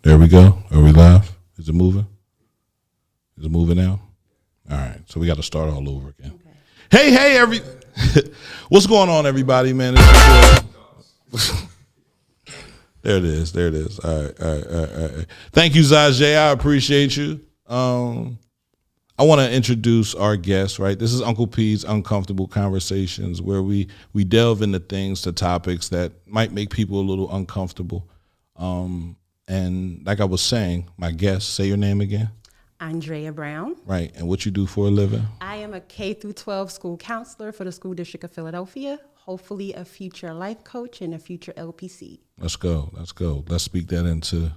There we go. Are we live? Is it moving? Is it moving now? All right. So we got to start all over again. Okay. Hey, what's going on, everybody, man? There it is. All right. Thank you, Zajay. I appreciate you. I want to introduce our guest, right? This is Uncle P's Uncomfortable Conversations, where we delve into things, to topics that might make people a little uncomfortable. And like I was saying, my guest, say your name again. Andrea Brown. Right. And what you do for a living? I am a K through 12 school counselor for the School District of Philadelphia, hopefully a future life coach and a future LPC. Let's go. Let's speak that into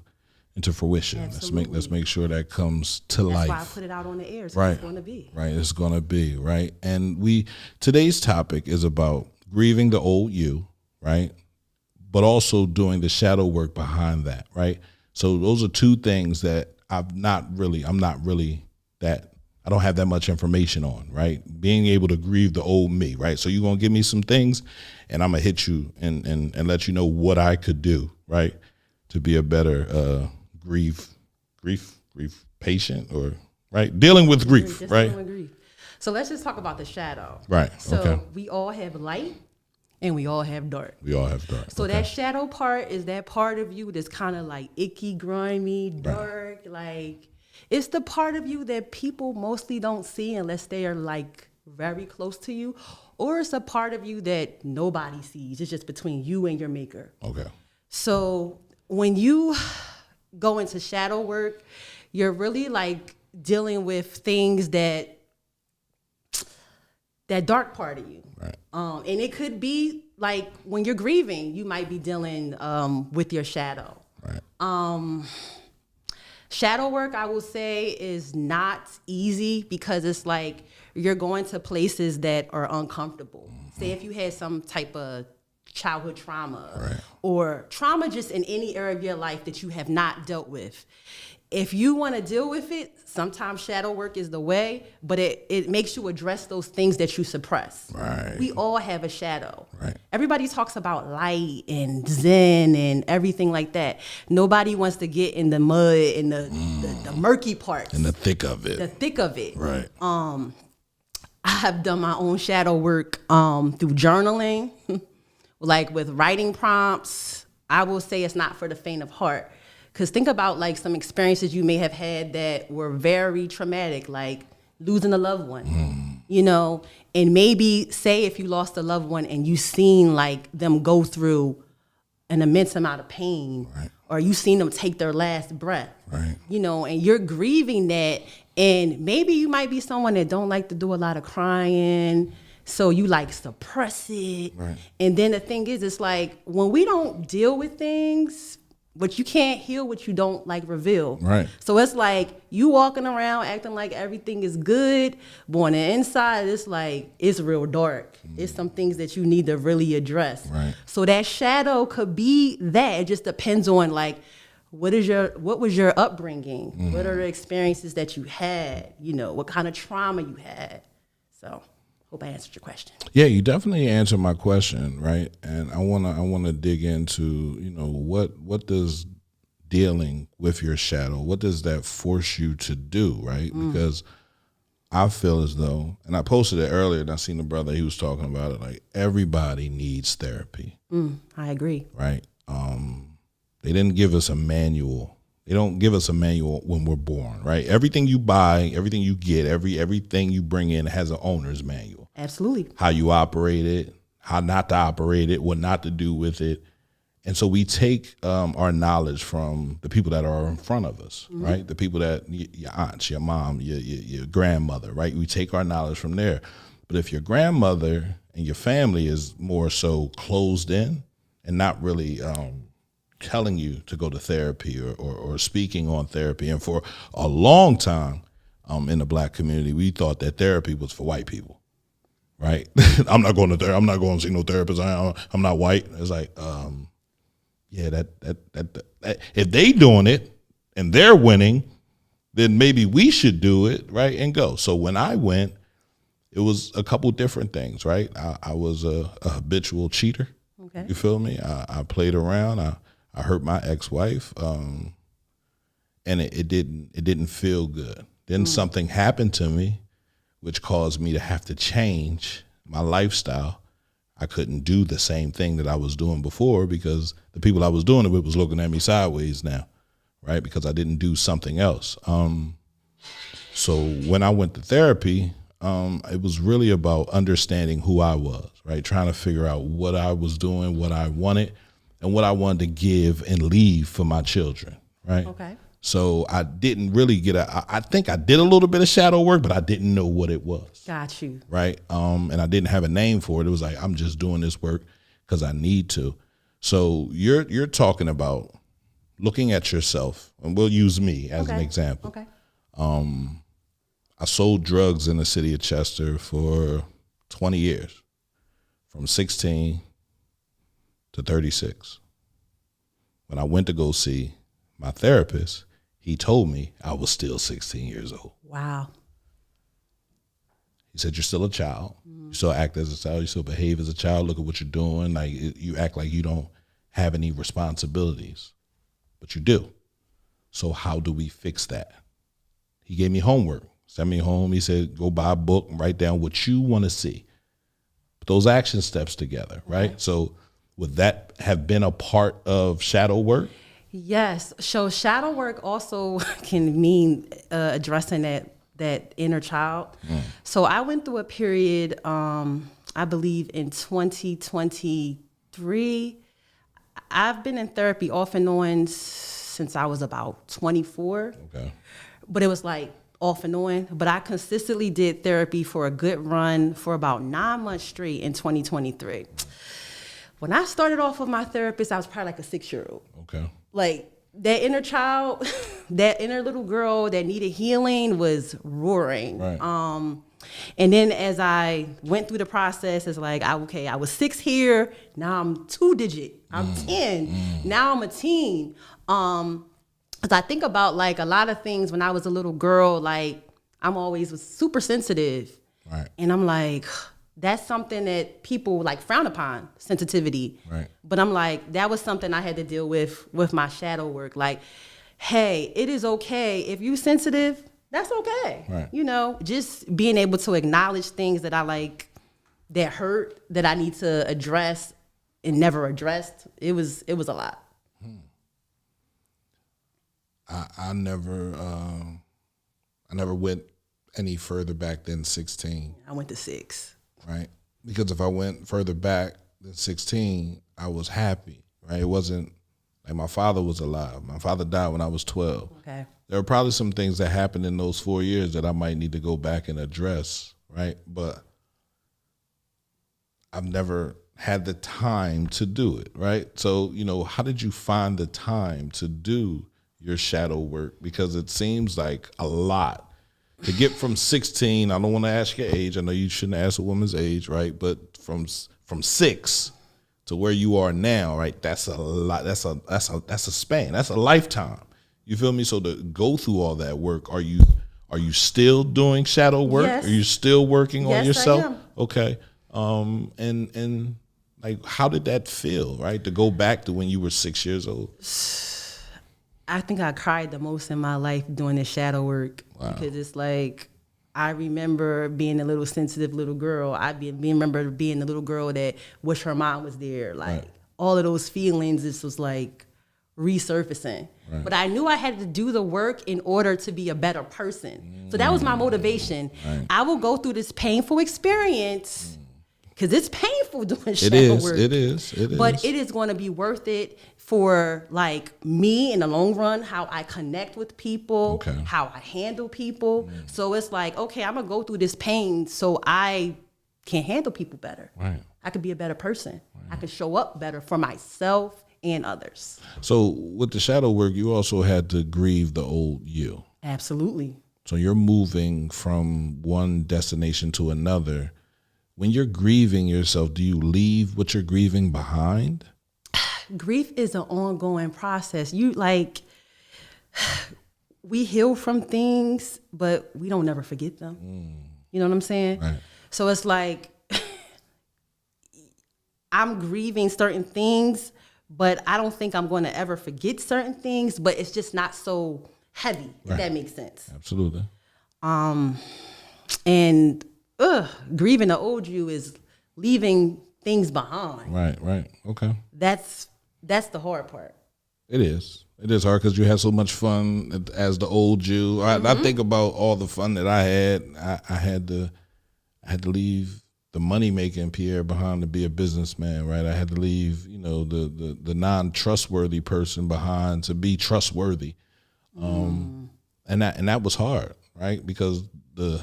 fruition. Absolutely. Let's make sure that comes to life. That's why I put it out on the air. So right. It's going to be. Right. It's going to be. Right. And today's topic is about grieving the old you, right? But also doing the shadow work behind that, right? So those are two things that I don't have that much information on, right? Being able to grieve the old me, right? So you're going to give me some things and I'm going to hit you and let you know what I could do, right? To be a better grief patient, or, right? Dealing with grief, right? Dealing with grief. So let's just talk about the shadow. Right, So we all have light. And we all have dark. So that shadow part is that part of you that's kind of like icky, grimy, dark. Right. Like, it's the part of you that people mostly don't see unless they are like very close to you. Or it's a part of you that nobody sees. It's just between you and your maker. Okay. So when you go into shadow work, you're really like dealing with things that dark part of you. Right. And it could be like when you're grieving, you might be dealing with your shadow. Right. Shadow work, I will say, is not easy because it's like you're going to places that are uncomfortable. Mm-hmm. Say if you had some type of childhood trauma, right, or trauma just in any area of your life that you have not dealt with. If you want to deal with it, sometimes shadow work is the way, but it makes you address those things that you suppress. Right. We all have a shadow. Right. Everybody talks about light and zen and everything like that. Nobody wants to get in the mud and the murky parts. In the thick of it. Right. I have done my own shadow work through journaling, like with writing prompts. I will say it's not for the faint of heart. Because think about like some experiences you may have had that were very traumatic, like losing a loved one, and maybe say if you lost a loved one and you seen like them go through an immense amount of pain, right, or you seen them take their last breath, right, and you're grieving that, and maybe you might be someone that don't like to do a lot of crying, so you like suppress it. Right. And then the thing is, it's like when we don't deal with things, but you can't heal what you don't like reveal. Right. So it's like you walking around acting like everything is good, but on the inside, it's like it's real dark. It's some things that you need to really address. Right. So that shadow could be that. It just depends on like what was your upbringing? Mm. What are the experiences that you had? What kind of trauma you had? So hope I answered your question. Yeah, you definitely answered my question, right? And I wanna dig into, what does dealing with your shadow, what does that force you to do, right? Mm. Because I feel as though, and I posted it earlier, and I seen the brother, he was talking about it, like everybody needs therapy. I agree. Right? They didn't give us a manual. They don't give us a manual when we're born, right? Everything you buy, everything you get, everything you bring in has an owner's manual. Absolutely. How you operate it, how not to operate it, what not to do with it. And so we take our knowledge from the people that are in front of us, mm-hmm, right? The people that, your aunts, your mom, your grandmother, right? We take our knowledge from there. But if your grandmother and your family is more so closed in and not really telling you to go to therapy or speaking on therapy. And for a long time in the Black community, we thought that therapy was for white people, right? I'm not going to therapy. I'm not going to see no therapist. I'm not white. It's like, that if they doing it and they're winning, then maybe we should do it, right, and go. So when I went, it was a couple different things, right? I was a habitual cheater. Okay. You feel me? I played around. I I hurt my ex-wife, and it didn't feel good. Then something happened to me, which caused me to have to change my lifestyle. I couldn't do the same thing that I was doing before because the people I was doing it with was looking at me sideways now, right? Because I didn't do something else. So when I went to therapy, it was really about understanding who I was, right? Trying to figure out what I was doing, what I wanted, and what I wanted to give and leave for my children, right? Okay. So I didn't really I think I did a little bit of shadow work, but I didn't know what it was. Got you. Right. And I didn't have a name for it. It was like, I'm just doing this work because I need to. So you're talking about looking at yourself, and we'll use me as an example. Okay. I sold drugs in the city of Chester for 20 years, from 16 to 36. When I went to go see my therapist, he told me I was still 16 years old. Wow. He said, you're still a child. You still act as a child. You still behave as a child. Look at what you're doing. Like, you act like you don't have any responsibilities, but you do. So how do we fix that? He gave me homework, sent me home. He said, go buy a book and write down what you want to see. Put those action steps together, right? Okay. So would that have been a part of shadow work? Yes. So shadow work also can mean addressing that inner child. So I went through a period, I believe in 2023. I've been in therapy off and on since I was about 24. Okay. But it was like off and on. But I consistently did therapy for a good run for about 9 months straight in 2023. When I started off with my therapist, I was probably like a 6-year-old. Okay. Like that inner child, that inner little girl that needed healing was roaring. Right. And then as I went through the process, it's like, I was 6 here. Now I'm 2-digit. I'm 10. Now I'm a teen. Because I think about like a lot of things when I was a little girl, like I'm always was super sensitive. Right. And I'm like, that's something that people like frown upon, sensitivity. Right. But I'm like, that was something I had to deal with my shadow work. Like, hey, it is okay. If you're sensitive, that's okay. Right. You know, just being able to acknowledge things that I like, that hurt, that I need to address and never addressed. It was a lot. I never went any further back than 16. I went to 6. Right. Because if I went further back than 16, I was happy. Right. It wasn't like my father was alive. My father died when I was 12. Okay. There were probably some things that happened in those 4 years that I might need to go back and address. Right. But I've never had the time to do it. Right. So, how did you find the time to do your shadow work? Because it seems like a lot. To get from 16, I don't want to ask your age. I know you shouldn't ask a woman's age, right? But from 6 to where you are now, right? That's a lot. That's a span. That's a lifetime. You feel me? So to go through all that work, are you still doing shadow work? Yes. Are you still working on yourself? I am. Okay. And like, how did that feel, right? To go back to when you were 6 years old. I think I cried the most in my life doing this shadow work. Wow. Because it's like, I remember being a little sensitive little girl. I remember being the little girl that wish her mom was there. Like, all of those feelings, this was like resurfacing. Right. But I knew I had to do the work in order to be a better person. So that was my motivation. Right. I will go through this painful experience because it's painful doing shadow work. It is. But it is going to be worth it for like me in the long run, how I connect with people, how I handle people. So it's like, okay, I'm gonna go through this pain so I can handle people better. Right. I could be a better person. Right. I could show up better for myself and others. So with the shadow work, you also had to grieve the old you. Absolutely. So you're moving from one destination to another. When you're grieving yourself, do you leave what you're grieving behind? Grief is an ongoing process. We heal from things, but we don't never forget them. You know what I'm saying? Right. So it's like, I'm grieving certain things, but I don't think I'm going to ever forget certain things, but it's just not so heavy, if that makes sense. Absolutely. And grieving the old you is leaving things behind. Right. Okay. That's the hard part. It is. It is hard because you had so much fun as the old you. I think about all the fun that I had. I had to leave the money making Pierre behind to be a businessman, right? I had to leave, the non-trustworthy person behind to be trustworthy. And that was hard, right? Because the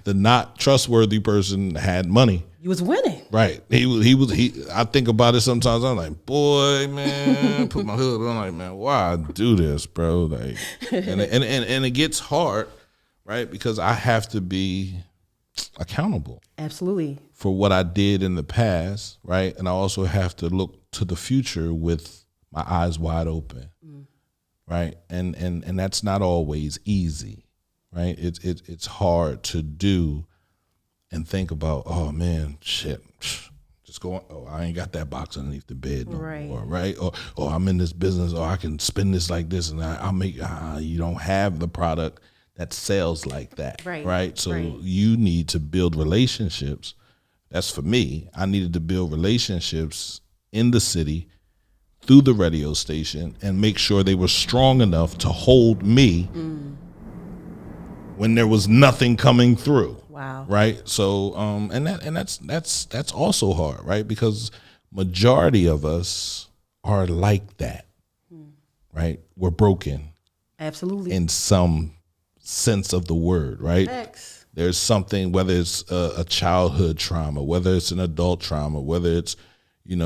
not trustworthy person had money. He was winning. Right. He I think about it sometimes. I'm like, boy, man, put my hood on, like, man, why I do this, bro? Like, and it gets hard, right? Because I have to be accountable. Absolutely. For what I did in the past, right? And I also have to look to the future with my eyes wide open. Right. And that's not always easy. Right. It's hard to do and think about, oh man, shit, just going, oh, I ain't got that box underneath the bed no more, right? Or I'm in this business, or I can spend this like this, and I'll make, you don't have the product that sells like that, right? So you need to build relationships. That's for me. I needed to build relationships in the city through the radio station and make sure they were strong enough to hold me when there was nothing coming through. Wow. Right. So, that's also hard, right? Because majority of us are like that, right? We're broken. Absolutely. In some sense of the word, right? X. There's something, whether it's a childhood trauma, whether it's an adult trauma, whether it's, you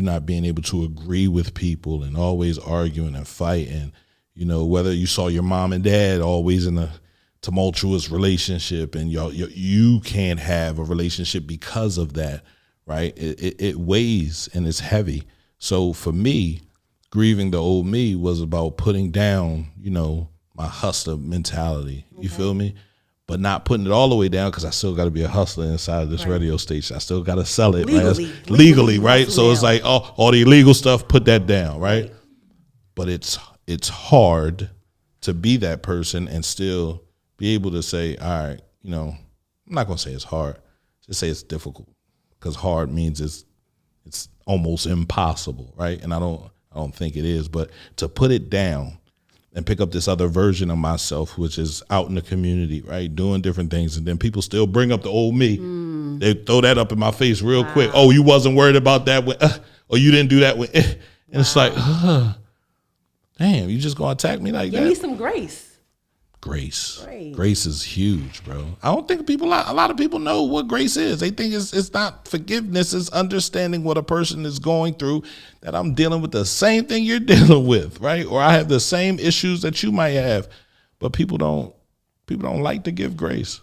not being able to agree with people and always arguing and fighting, whether you saw your mom and dad always in a tumultuous relationship and you can't have a relationship because of that, right? It weighs and it's heavy. So for me, grieving the old me was about putting down, my hustler mentality. You feel me? But not putting it all the way down because I still got to be a hustler inside of this radio station. I still got to sell it legally, right? So it's like, all the illegal stuff, put that down, right? But it's hard to be that person and still be able to say, all right, I'm not going to say it's hard. Just say it's difficult, because hard means it's almost impossible, right? And I don't think it is. But to put it down and pick up this other version of myself, which is out in the community, right, doing different things, and then people still bring up the old me. They throw that up in my face real quick. Oh, you wasn't worried about that when, or you didn't do that when, and it's like, damn, you just gonna attack me like that? Give me some grace. Grace is huge, bro. I don't think a lot of people know what grace is. They think it's not forgiveness. It's understanding what a person is going through, that I'm dealing with the same thing you're dealing with, right? Or I have the same issues that you might have. But people don't like to give grace.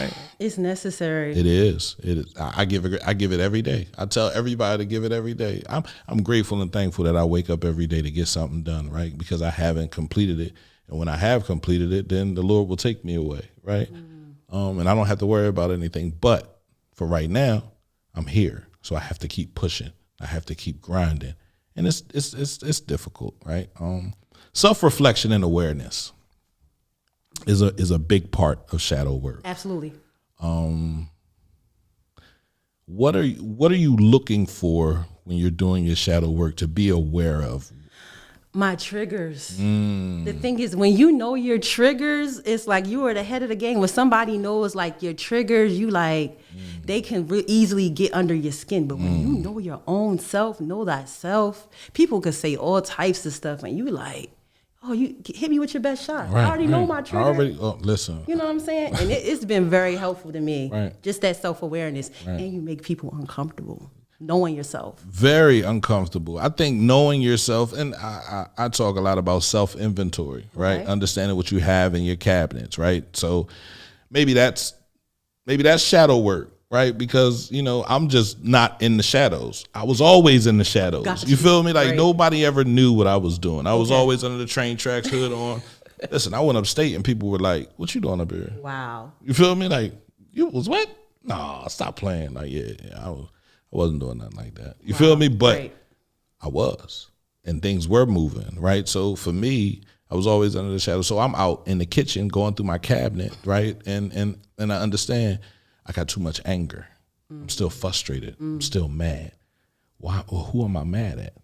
Right? It's necessary. It is. I give it every day. I tell everybody to give it every day. I'm grateful and thankful that I wake up every day to get something done, right? Because I haven't completed it. And when I have completed it, then the Lord will take me away, right? And I don't have to worry about anything. But for right now, I'm here. So I have to keep pushing. I have to keep grinding. And it's difficult, right? Self-reflection and awareness is a big part of shadow work. Absolutely. What are you looking for when you're doing your shadow work to be aware of? My triggers. The thing is, when you know your triggers, it's like you are the head of the game. When somebody knows like your triggers, you like, they can easily get under your skin. But when you know your own self, know thyself, people could say all types of stuff, and you like, oh, you hit me with your best shot. I already know my trigger. Listen. You know what I'm saying? And it's been very helpful to me. Right. Just that self-awareness. Right. And you make people uncomfortable. Knowing yourself. Very uncomfortable. I think knowing yourself, and I talk a lot about self-inventory, right? Okay. Understanding what you have in your cabinets, right? So maybe that's shadow work, right? Because, I'm just not in the shadows. I was always in the shadows. Gotcha. You feel me? Like Right. Nobody ever knew what I was doing. I was always under the train tracks, hood on. Listen, I went upstate and people were like, what you doing up here? Wow. You feel me? Like, you was what? No, stop playing. Like, I wasn't doing nothing like that. You feel me? But Right. I was, and things were moving, right? So for me, I was always under the shadow. So I'm out in the kitchen going through my cabinet, right? And I understand I got too much anger. I'm still frustrated. I'm still mad. Why? Well, who am I mad at?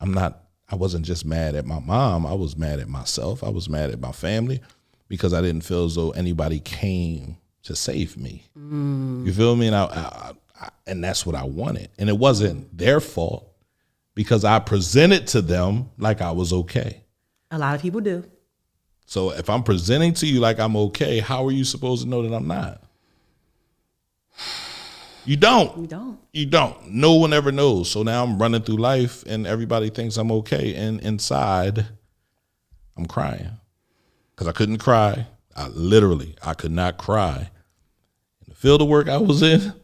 I wasn't just mad at my mom. I was mad at myself. I was mad at my family because I didn't feel as though anybody came to save me. You feel me? And and that's what I wanted. And it wasn't their fault because I presented to them like I was okay. A lot of people do. So if I'm presenting to you like I'm okay, how are you supposed to know that I'm not? You don't. You don't. You don't. No one ever knows. So now I'm running through life and everybody thinks I'm okay. And inside, I'm crying because I couldn't cry. I could not cry. In the field of work I was in,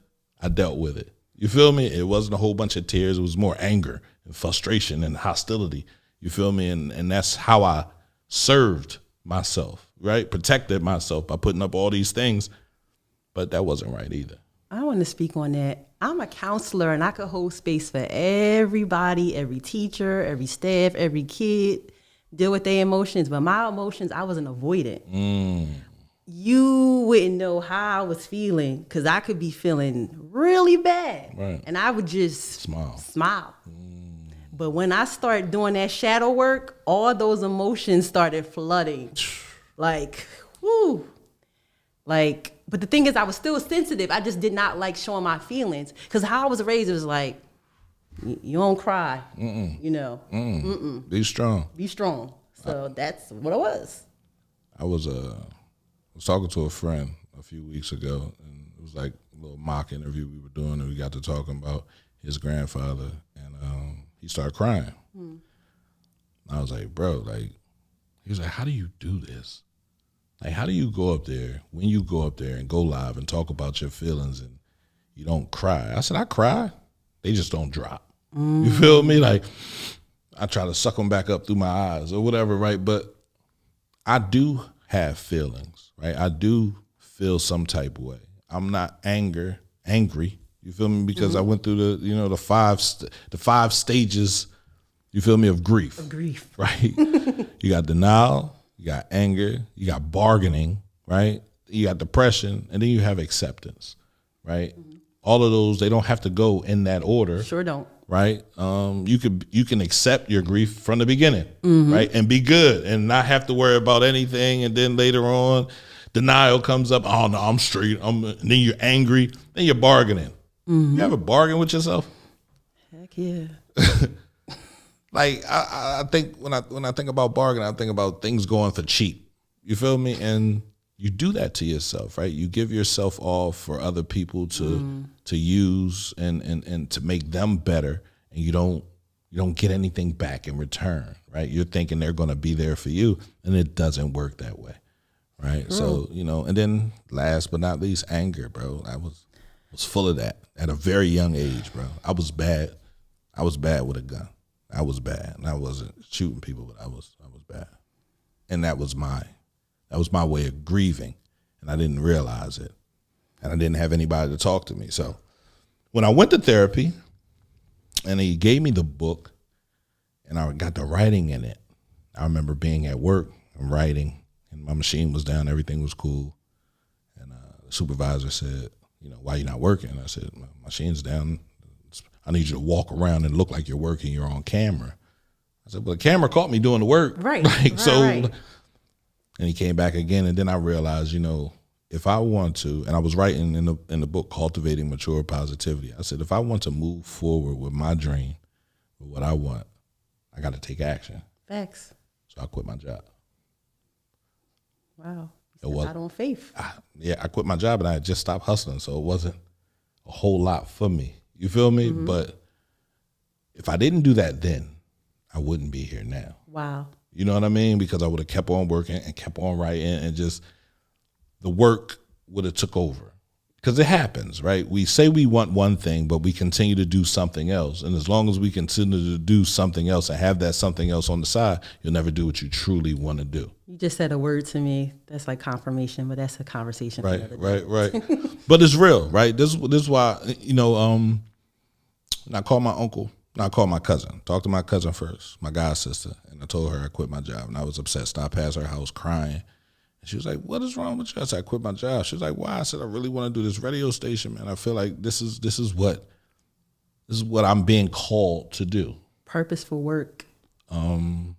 I dealt with it. You feel me? It wasn't a whole bunch of tears. It was more anger and frustration and hostility. You feel me? And that's how I served myself, right? Protected myself by putting up all these things. But that wasn't right either. I want to speak on that. I'm a counselor and I could hold space for everybody, every teacher, every staff, every kid, deal with their emotions. But my emotions, I wasn't avoidant. You wouldn't know how I was feeling because I could be feeling really bad. Right. And I would just Smile. But when I started doing that shadow work, all those emotions started flooding. Like, whoo. Like, but the thing is, I was still sensitive. I just did not like showing my feelings. Because how I was raised, it was like, you don't cry. You know. Be strong. Be strong. So that's what it was. I was talking to a friend a few weeks ago, and it was like a little mock interview we were doing, and we got to talking about his grandfather, and he started crying. I was like, bro, like, he was like, how do you do this? Like, how do you go up there, when you go up there and go live and talk about your feelings and you don't cry? I said, I cry. They just don't drop. You feel me? Like, I try to suck them back up through my eyes or whatever, right? But I do have feelings, right? I do feel some type of way. I'm not angry. You feel me? Because I went through the five stages. You feel me, of grief? Of grief, right? You got denial, you got anger, you got bargaining, right? You got depression, and then you have acceptance, right? All of those, they don't have to go in that order. Sure don't. Right? You can accept your grief from the beginning, right? And be good and not have to worry about anything. And then later on, denial comes up. Oh no, I'm straight. And then you're angry. Then you're bargaining. You ever bargain with yourself? Heck yeah. Like I think when I think about bargaining, I think about things going for cheap. You feel me? And you do that to yourself, right? You give yourself off for other people to use and to make them better, and you don't get anything back in return, right? You're thinking they're going to be there for you, and it doesn't work that way, right? So and then last but not least, anger, bro. I was full of that at a very young age, bro. I was bad. I was bad with a gun. I was bad, and I wasn't shooting people, but I was bad, and that was my way of grieving, and I didn't realize it, and I didn't have anybody to talk to me. So when I went to therapy, and he gave me the book, and I got the writing in it. I remember being at work and writing, and my machine was down, everything was cool, and the supervisor said, why you not working? I said, my machine's down. I need you to walk around and look like you're working. You're on camera. I said, well, the camera caught me doing the work. Right. Right. And he came back again, and then I realized, if I want to, and I was writing in the book, Cultivating Mature Positivity, I said, if I want to move forward with my dream, with what I want, I got to take action. Facts. So I quit my job. Wow. It was out on faith. I quit my job, and I had just stopped hustling, so it wasn't a whole lot for me. You feel me? But if I didn't do that then, I wouldn't be here now. Wow. You know what I mean? Because I would have kept on working and kept on writing, and just the work would have took over. because it happens, right? We say we want one thing, but we continue to do something else. And as long as we continue to do something else and have that something else on the side, you'll never do what you truly want to do. You just said a word to me that's like confirmation, but that's a conversation. Right. But it's real, right? This is why, I called my uncle. I called my cousin. Talked to my cousin first, my god sister, and I told her I quit my job. And I was upset. Stopped past her house crying. And she was like, "What is wrong with you?" I said, "I quit my job." She was like, "Why?" I said, "I really want to do this radio station, man. I feel like this is what I'm being called to do. Purposeful work." And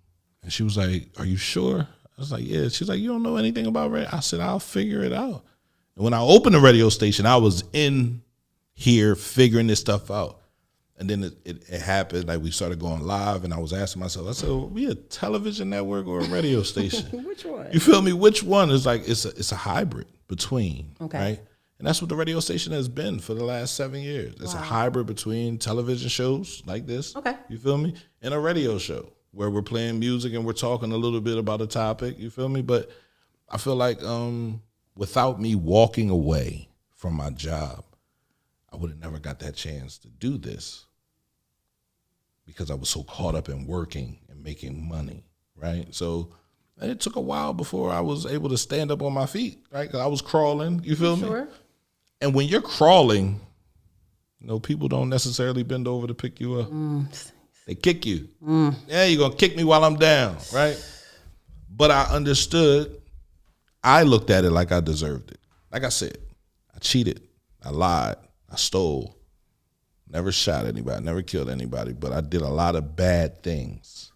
she was like, "Are you sure?" I was like, "Yeah." She was like, "You don't know anything about radio?" I said, "I'll figure it out." And when I opened the radio station, I was in here figuring this stuff out. And then it happened, like we started going live, and I was asking myself, I said, "Are we a television network or a radio station?" Which one? You feel me? Which one? Is like it's a hybrid between, okay, right? And that's what the radio station has been for the last 7 years. It's a hybrid between television shows like this, okay, you feel me, and a radio show where we're playing music and we're talking a little bit about a topic, you feel me? But I feel like without me walking away from my job, I would have never got that chance to do this because I was so caught up in working and making money, right? So it took a while before I was able to stand up on my feet, right? 'Cause I was crawling, you feel me? Sure. And when you're crawling, people don't necessarily bend over to pick you up. They kick you. Yeah, you're going to kick me while I'm down, right? But I understood. I looked at it like I deserved it. Like I said, I cheated. I lied. I stole, never shot anybody, never killed anybody, but I did a lot of bad things.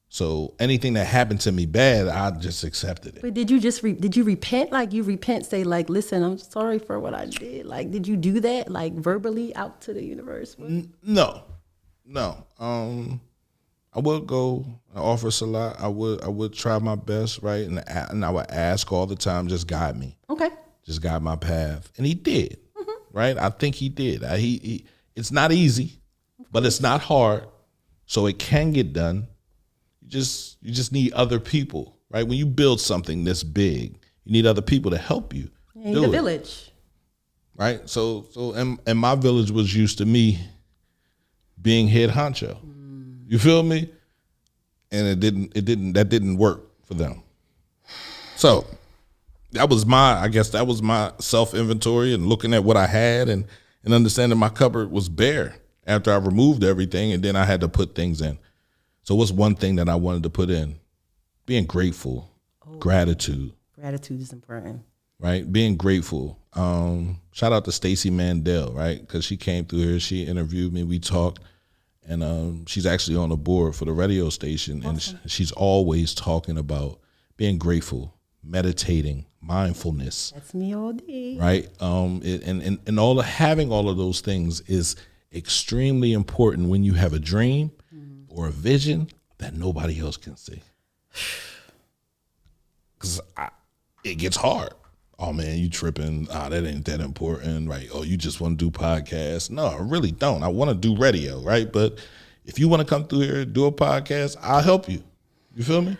So anything that happened to me bad, I just accepted it. But did you did you repent? Like you repent, say like, "Listen, I'm sorry for what I did." Like, did you do that like verbally out to the universe? No. I would go and offer salat. I would try my best, right? And I would ask all the time, just guide me. Okay. Just guide my path. And he did. Right? I think he did. It's not easy, but it's not hard. So it can get done. You just need other people, right? When you build something this big, you need other people to help you. You need a village. Right? So and my village was used to me being head honcho. You feel me? And that didn't work for them. So that was my self-inventory and looking at what I had and understanding my cupboard was bare after I removed everything, and then I had to put things in. So what's one thing that I wanted to put in? Being grateful, gratitude. Gratitude is important. Right? Being grateful. Shout out to Stacey Mandel, right? Because she came through here, she interviewed me, we talked, and she's actually on the board for the radio station, awesome. And she's always talking about being grateful, meditating, mindfulness. That's me all day. Right? And having all of those things is extremely important when you have a dream or a vision that nobody else can see. Because it gets hard. Oh man, you tripping. That ain't that important, right? Oh, you just want to do podcasts. No, I really don't. I want to do radio, right? But if you want to come through here and do a podcast, I'll help you. You feel me?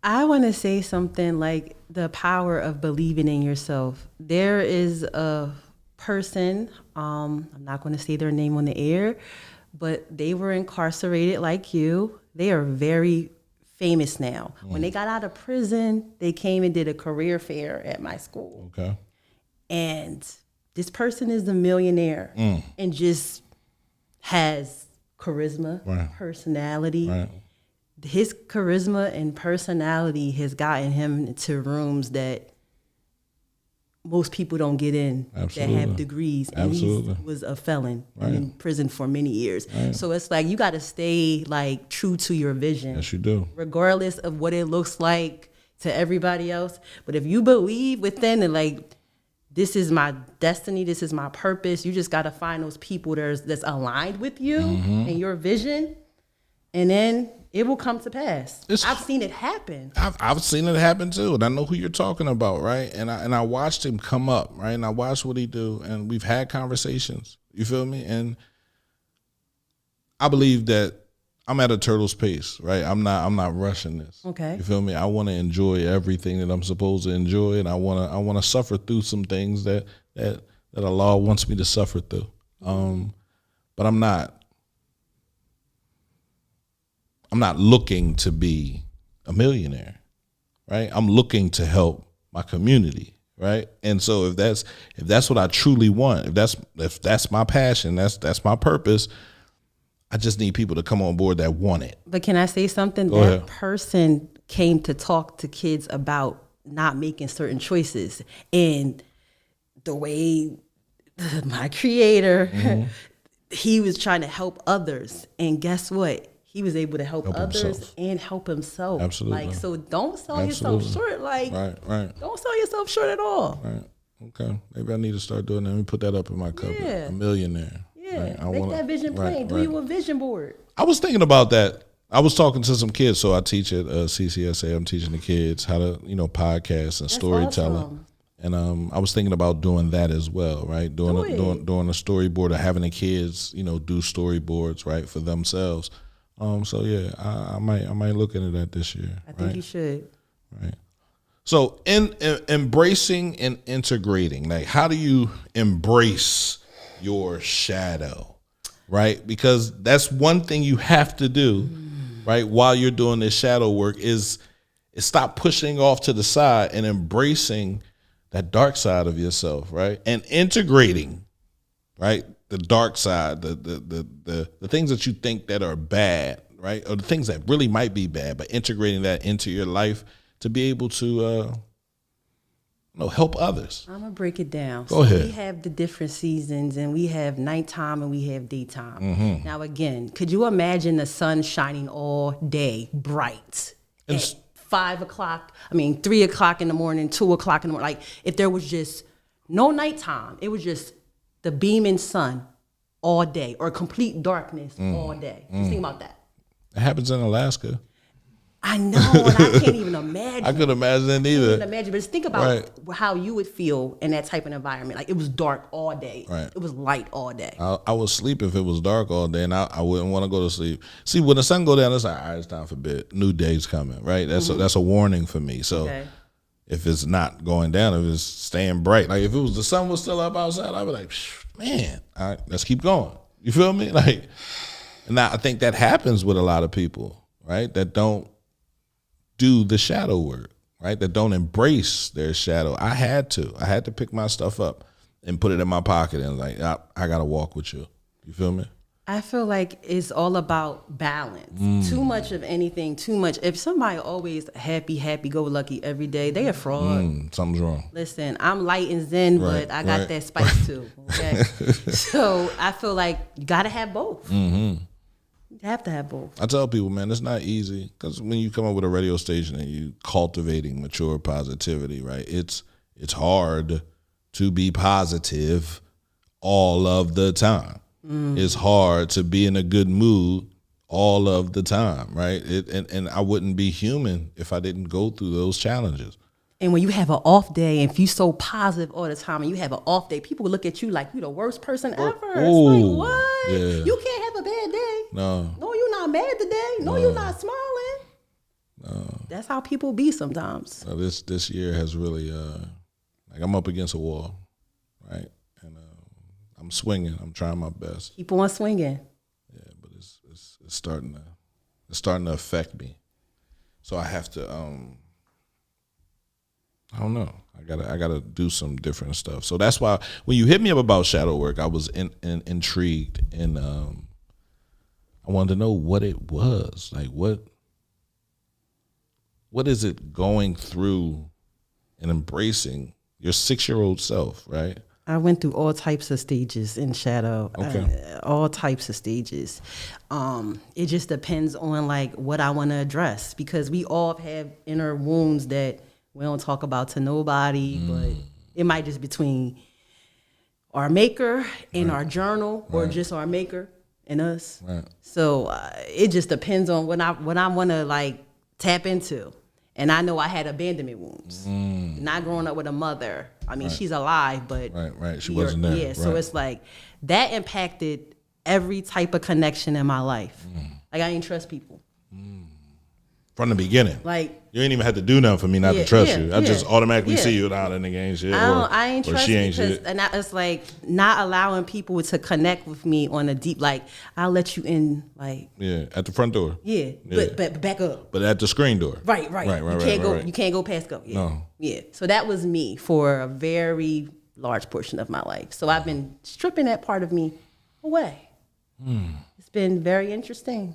I want to say something like the power of believing in yourself. There is a person, I'm not going to say their name on the air, but they were incarcerated like you. They are very famous now. When they got out of prison, they came and did a career fair at my school. Okay. And this person is a millionaire and just has charisma, right. personality. Right. His charisma and personality has gotten him into rooms that most people don't get in. Absolutely. That have degrees. And Absolutely. he was a felon Right. in prison for many years. Right. So it's like you got to stay like true to your vision. Yes, you do. Regardless of what it looks like to everybody else. But if you believe within and like, this is my destiny, this is my purpose, you just got to find those people that's aligned with you and your vision. And then it will come to pass. I've seen it happen. I've seen it happen too, and I know who you're talking about, right? And I watched him come up, right? And I watched what he do, and we've had conversations. You feel me? And I believe that I'm at a turtle's pace, right? I'm not rushing this. Okay. You feel me? I want to enjoy everything that I'm supposed to enjoy, and I want to suffer through some things that that Allah wants me to suffer through. But I'm not looking to be a millionaire, right? I'm looking to help my community, right? And so if that's what I truly want, if that's my passion, that's my purpose, I just need people to come on board that want it. But can I say something? Go ahead. Person came to talk to kids about not making certain choices, and the way my creator, he was trying to help others, and guess what? He was able to help others himself. And help himself. Absolutely. Like, so don't sell yourself short. Like, right. don't sell yourself short at all. Right. Okay. Maybe I need to start doing that. Let me put that up in my cupboard. Yeah. A millionaire. Yeah. Right? Make that vision plain. Do you a vision board? I was thinking about that. I was talking to some kids. So I teach at CCSA. I'm teaching the kids how to, podcast and storytelling. Awesome. And I was thinking about doing that as well, right? Doing a storyboard, or having the kids, do storyboards, right, for themselves. So yeah, I might look into that this year. I think you should. Right. So in embracing and integrating, like, how do you embrace your shadow, right? Because that's one thing you have to do, right, while you're doing this shadow work is stop pushing off to the side and embracing that dark side of yourself, right? And integrating, right, the dark side, the things that you think that are bad, right, or the things that really might be bad, but integrating that into your life to be able to help others. I'm gonna break it down. Go ahead. We have the different seasons, and we have nighttime and we have daytime. Now, again, could you imagine the sun shining all day, bright, at 5 o'clock? 3 o'clock in the morning, 2 o'clock in the morning. Like, if there was just no nighttime, it was just the beaming sun all day, or complete darkness all day. Just think about that. It happens in Alaska. I know, and I can't even imagine. I couldn't imagine it I can't either. even imagine, but just think about how you would feel in that type of environment. Like, it was dark all day. Right. It was light all day. I would sleep if it was dark all day, and I wouldn't want to go to sleep. See, when the sun go down, it's like, all right, it's time for bed. New day's coming, right? That's a warning for me. So if it's not going down, if it's staying bright, like if the sun was still up outside, I'd be like, man, all right, let's keep going. You feel me? Like, and I think that happens with a lot of people, right? That don't do the shadow work, right? That don't embrace their shadow. I had to pick my stuff up and put it in my pocket and like, I got to walk with you. You feel me? I feel like it's all about balance. Too much of anything, too much. If somebody always happy, go lucky every day, they a fraud. Something's wrong. Listen, I'm light and zen, but I got that spice too. Okay. So I feel like you got to have both. You have to have both. I tell people, man, it's not easy, because when you come up with a radio station and you cultivating mature positivity, right? It's hard to be positive all of the time. It's hard to be in a good mood all of the time, right? And I wouldn't be human if I didn't go through those challenges. And when you have an off day, and if you so positive all the time, and you have an off day, people will look at you like you the worst person ever. It's like, what? Yeah. You can't have a bad day. No, you're not mad today. No, you're not smiling. No. That's how people be sometimes. This year has really, like, I'm up against a wall, right? And I'm swinging. I'm trying my best. Keep on swinging. Yeah, but it's starting to affect me. So I have to. I don't know. I gotta do some different stuff. So that's why when you hit me up about shadow work, I was intrigued, and I wanted to know what it was. Like, what is it going through and embracing your 6-year-old self, right? I went through all types of stages in shadow. Okay. All types of stages. It just depends on like what I want to address, because we all have inner wounds that we don't talk about to nobody, but it might just between our maker and our journal, or just our maker and us. Right. So it just depends on what I want to like tap into. And I know I had abandonment wounds. Not growing up with a mother. I mean, she's alive, but right. She wasn't there. Yeah, so it's like that impacted every type of connection in my life. Like, I didn't trust people. From the beginning. Like, you ain't even had to do nothing for me not to trust you. I just automatically yeah. see you now that nigga ain't shit. I ain't or trust she ain't because, shit. and it's like not allowing people to connect with me on a deep, like, I'll let you in, like. Yeah, at the front door. Yeah, but back up. But at the screen door. Right. You can't go past go. Yeah. No. Yeah. So that was me for a very large portion of my life. So I've been stripping that part of me away. It's been very interesting.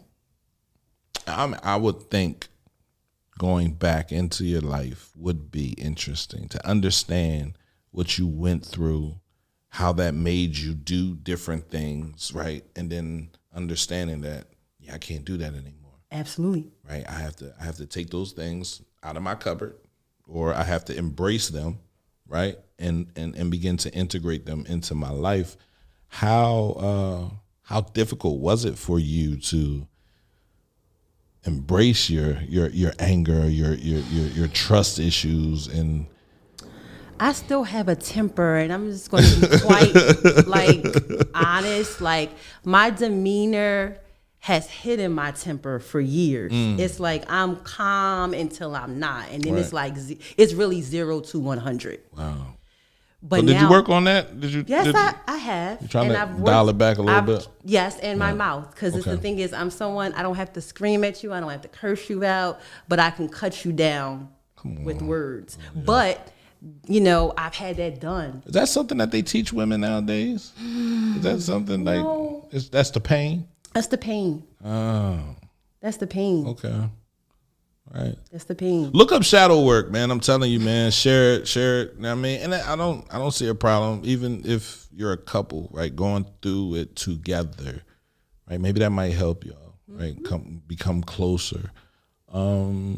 I would think going back into your life would be interesting to understand what you went through, how that made you do different things, right? And then understanding that, I can't do that anymore. Absolutely. Right? I have to take those things out of my cupboard, or I have to embrace them, right? And begin to integrate them into my life. How difficult was it for you to embrace your anger, your trust issues? And I still have a temper, and I'm just going to be quite like honest. Like, my demeanor has hidden my temper for years. It's like I'm calm until I'm not, and then it's like it's really 0 to 100. Wow. But so did you work on that? Yes, I have. You trying to dial it back a little bit? Yes, and my mouth. Because the thing is, I'm someone, I don't have to scream at you. I don't have to curse you out. But I can cut you down with words. Oh, yeah. But, I've had that done. Is that something that they teach women nowadays? Is that something that's the pain? That's the pain. Oh. That's the pain. Okay. Right. That's the pain. Look up shadow work, man. I'm telling you, man. Share it. You know what I mean? And I don't see a problem, even if you're a couple, right, going through it together, right? Maybe that might help y'all, right? Become closer. The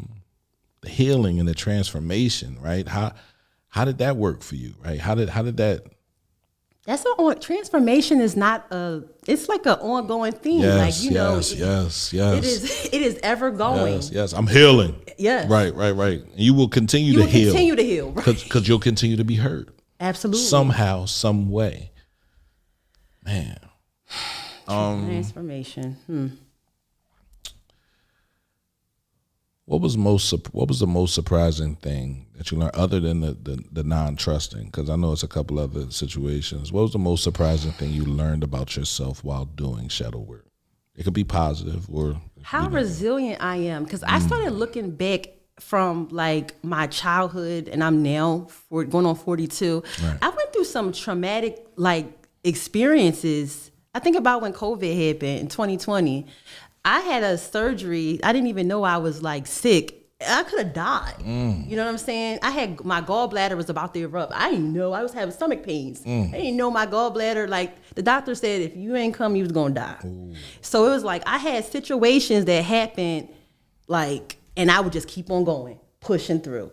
healing and the transformation, right? How did that work for you, right? How did that? That's transformation is not it's like an ongoing thing. Yes, like, yes. It is ever going. Yes. I'm healing. Yes. Right. And you will continue to heal. Continue to heal, right? Because you'll continue to be hurt. Absolutely. Somehow, some way. Man. Transformation. What was the most surprising thing that you learned, other than the non-trusting? Because I know it's a couple other situations. What was the most surprising thing you learned about yourself while doing shadow work? It could be positive or how resilient I am. Because I started looking back from like my childhood, and I'm now going on 42. Right. I went through some traumatic experiences. I think about when COVID happened in 2020. I had a surgery. I didn't even know I was sick. I could have died. You know what I'm saying? My gallbladder was about to erupt. I didn't know. I was having stomach pains. I didn't know my gallbladder, the doctor said, if you ain't come, you was going to die. Ooh. So it was I had situations that happened, and I would just keep on going, pushing through.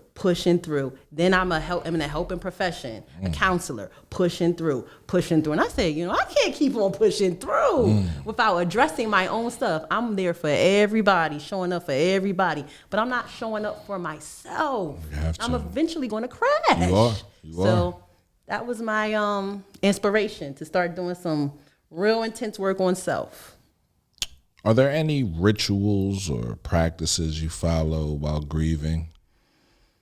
Then I'm in a helping profession, a counselor, pushing through. And I said, I can't keep on pushing through without addressing my own stuff. I'm there for everybody, showing up for everybody, but I'm not showing up for myself. I'm eventually going to crash. You are. That was my inspiration to start doing some real intense work on self. Are there any rituals or practices you follow while grieving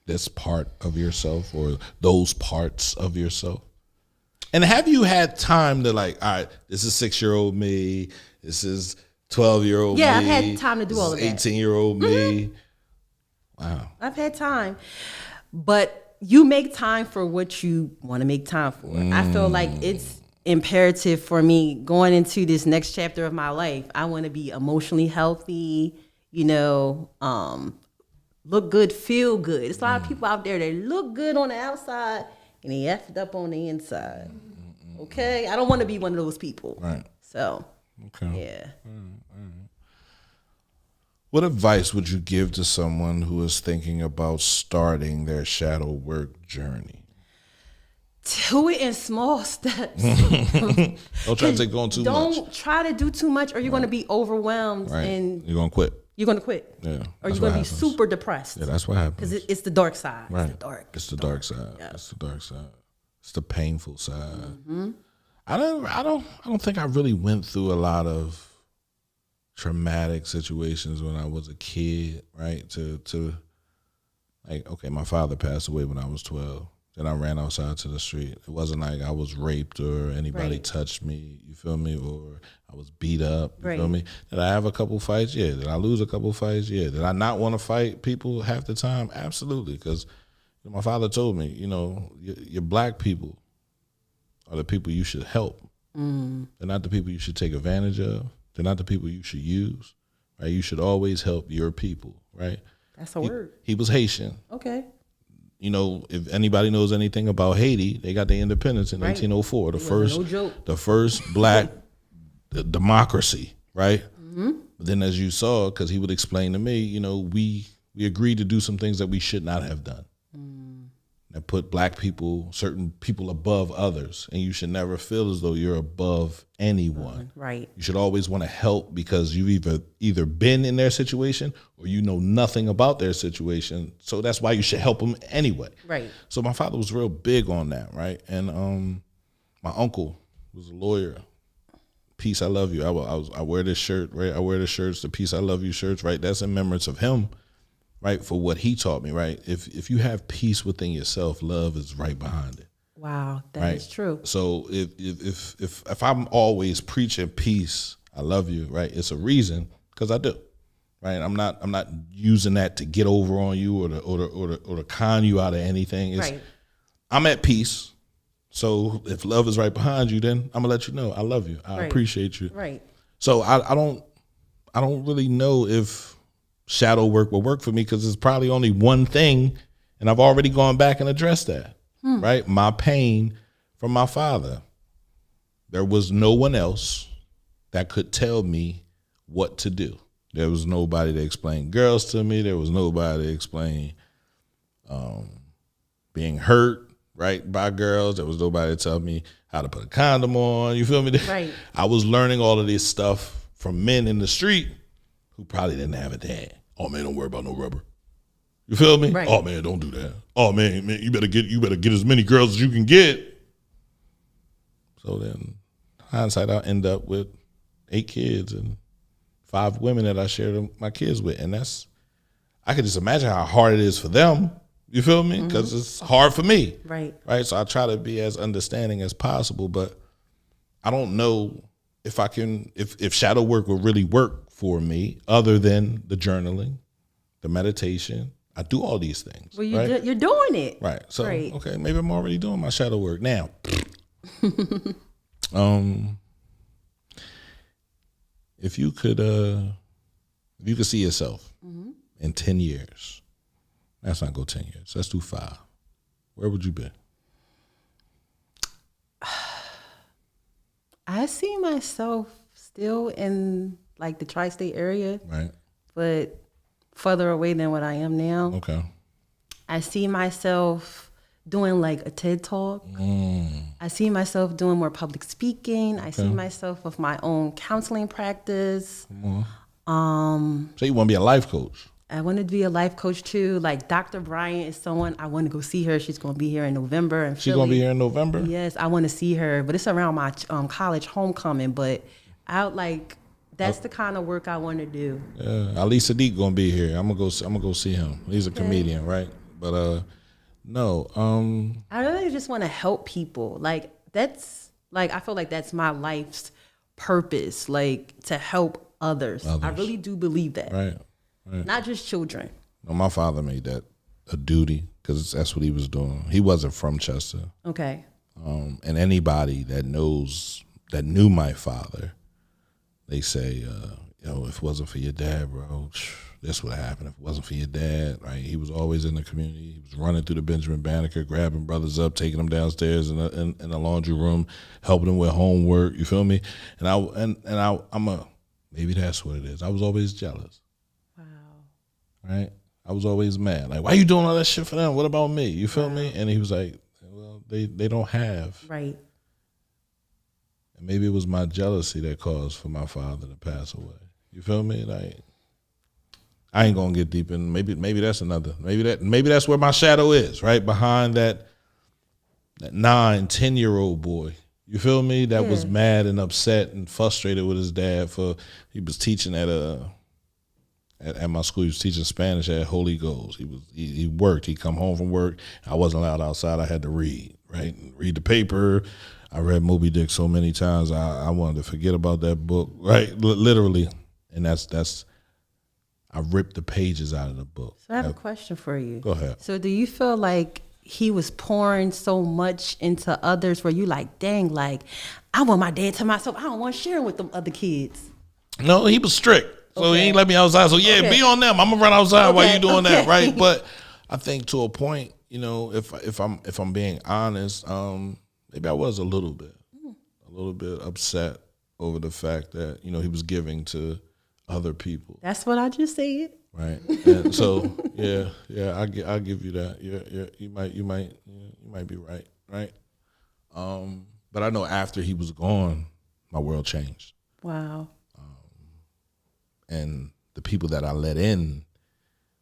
this part of yourself or those parts of yourself? And have you had time to all right, this is 6-year-old me, this is 12-year-old me. Yeah, I've had time to do all of that. 18-year-old me. Wow. I've had time. But you make time for what you want to make time for. I feel like it's imperative for me going into this next chapter of my life. I want to be emotionally healthy, look good, feel good. There's a lot of people out there that look good on the outside and they effed up on the inside. Okay? I don't want to be one of those people. Right. So, okay. Yeah. What advice would you give to someone who is thinking about starting their shadow work journey? Do it in small steps. Don't try to take on too much. Don't try to do too much or you're going to be overwhelmed. Right. And you're going to quit. You're going to quit. Yeah. Or you're going to be super depressed. Yeah, that's what happens. Because it's the dark side. Right. It's the dark side. Yeah. It's the dark side. It's the painful side. I don't think I really went through a lot of traumatic situations when I was a kid, right? To like, okay, my father passed away when I was 12. Then I ran outside to the street. It wasn't like I was raped or anybody touched me, you feel me? Or I was beat up, you feel me? Did I have a couple fights? Yeah. Did I lose a couple fights? Yeah. Did I not want to fight people half the time? Absolutely. Because my father told me, your black people are the people you should help. They're not the people you should take advantage of. They're not the people you should use, right? You should always help your people, right? That's a word. He was Haitian. Okay. If anybody knows anything about Haiti, they got their independence in 1804, the first black democracy, right? But then, as you saw, because he would explain to me, we agreed to do some things that we should not have done. That put black people, certain people above others, and you should never feel as though you're above anyone. Right. You should always want to help because you've either been in their situation or you know nothing about their situation. So that's why you should help them anyway. Right. So my father was real big on that, right? And my uncle was a lawyer. Peace, I love you. I wear this shirt, right? I wear the shirts, the Peace, I love you shirts, right? That's in remembrance of him. Right, for what he taught me, right? If you have peace within yourself, love is right behind it. Wow, that is true. So if I'm always preaching peace, I love you, right? It's a reason, because I do, right? I'm not using that to get over on you or to con you out of anything. It's, I'm at peace. So if love is right behind you, then I'm gonna let you know I love you. I appreciate you. Right. So I don't really know if shadow work will work for me because it's probably only one thing, and I've already gone back and addressed that, right? My pain from my father. There was no one else that could tell me what to do. There was nobody to explain girls to me. There was nobody to explain being hurt, right, by girls. There was nobody to tell me how to put a condom on. You feel me? Right. I was learning all of this stuff from men in the street who probably didn't have a dad. Oh man, don't worry about no rubber. You feel me? Right. Oh man, don't do that. Oh man, you better get as many girls as you can get. So then, hindsight, I'll end up with 8 kids and 5 women that I share my kids with, and I could just imagine how hard it is for them. You feel me? Because it's hard for me. Right. Right. So I try to be as understanding as possible, but I don't know if I can, if shadow work will really work for me other than the journaling, the meditation. I do all these things. Well, you're doing it. Right. So, okay, maybe I'm already doing my shadow work now. If you could see yourself in 10 years, let's not go 10 years. Let's do 5. Where would you be? I see myself still in like the tri-state area, right? But further away than what I am now. Okay. I see myself doing like a TED Talk. I see myself doing more public speaking. I see myself with my own counseling practice. So you want to be a life coach? I want to be a life coach too. Like Dr. Bryant is someone I want to go see her. She's going to be here in November. And she's going to be here in November? Yes, I want to see her, but it's around my college homecoming. But that's the kind of work I want to do. Yeah, Ali Sadiq going to be here. I'm gonna go see him. He's a comedian, right? But no. I really just want to help people. Like that's like I feel like that's my life's purpose. Like to help others. I really do believe that. Right. Not just children. No, my father made that a duty because that's what he was doing. He wasn't from Chester. Okay. And anybody that knew my father, they say, if it wasn't for your dad, bro, this would have happened. If it wasn't for your dad, right? He was always in the community. He was running through the Benjamin Banneker, grabbing brothers up, taking them downstairs in the laundry room, helping them with homework. You feel me? And maybe that's what it is. I was always jealous. Right? I was always mad. Like, why you doing all that shit for them? What about me? You feel me? And he was like, well, they don't have. Right. And maybe it was my jealousy that caused for my father to pass away. You feel me? Like, I ain't gonna get deep in. Maybe that's another. Maybe that's where my shadow is. Right behind that 9, 10-year-old boy. You feel me? That was mad and upset and frustrated with his dad he was teaching at my school. He was teaching Spanish at Holy Ghost. He worked. He'd come home from work. I wasn't allowed outside. I had to read, right? Read the paper. I read Moby Dick so many times. I wanted to forget about that book, right? Literally. And that's I ripped the pages out of the book. So I have a question for you. Go ahead. So do you feel like he was pouring so much into others where you like, dang, like, I want my dad to myself. I don't want to share with them other kids. No, he was strict. So he ain't let me outside. So be on them. I'm gonna run outside while you doing that, right? But I think to a point, you know, if I'm being honest, maybe I was a little bit upset over the fact that, you know, he was giving to other people. That's what I just said. Right. And so I'll give you that. You might be right. But I know after he was gone, my world changed. Wow. And the people that I let in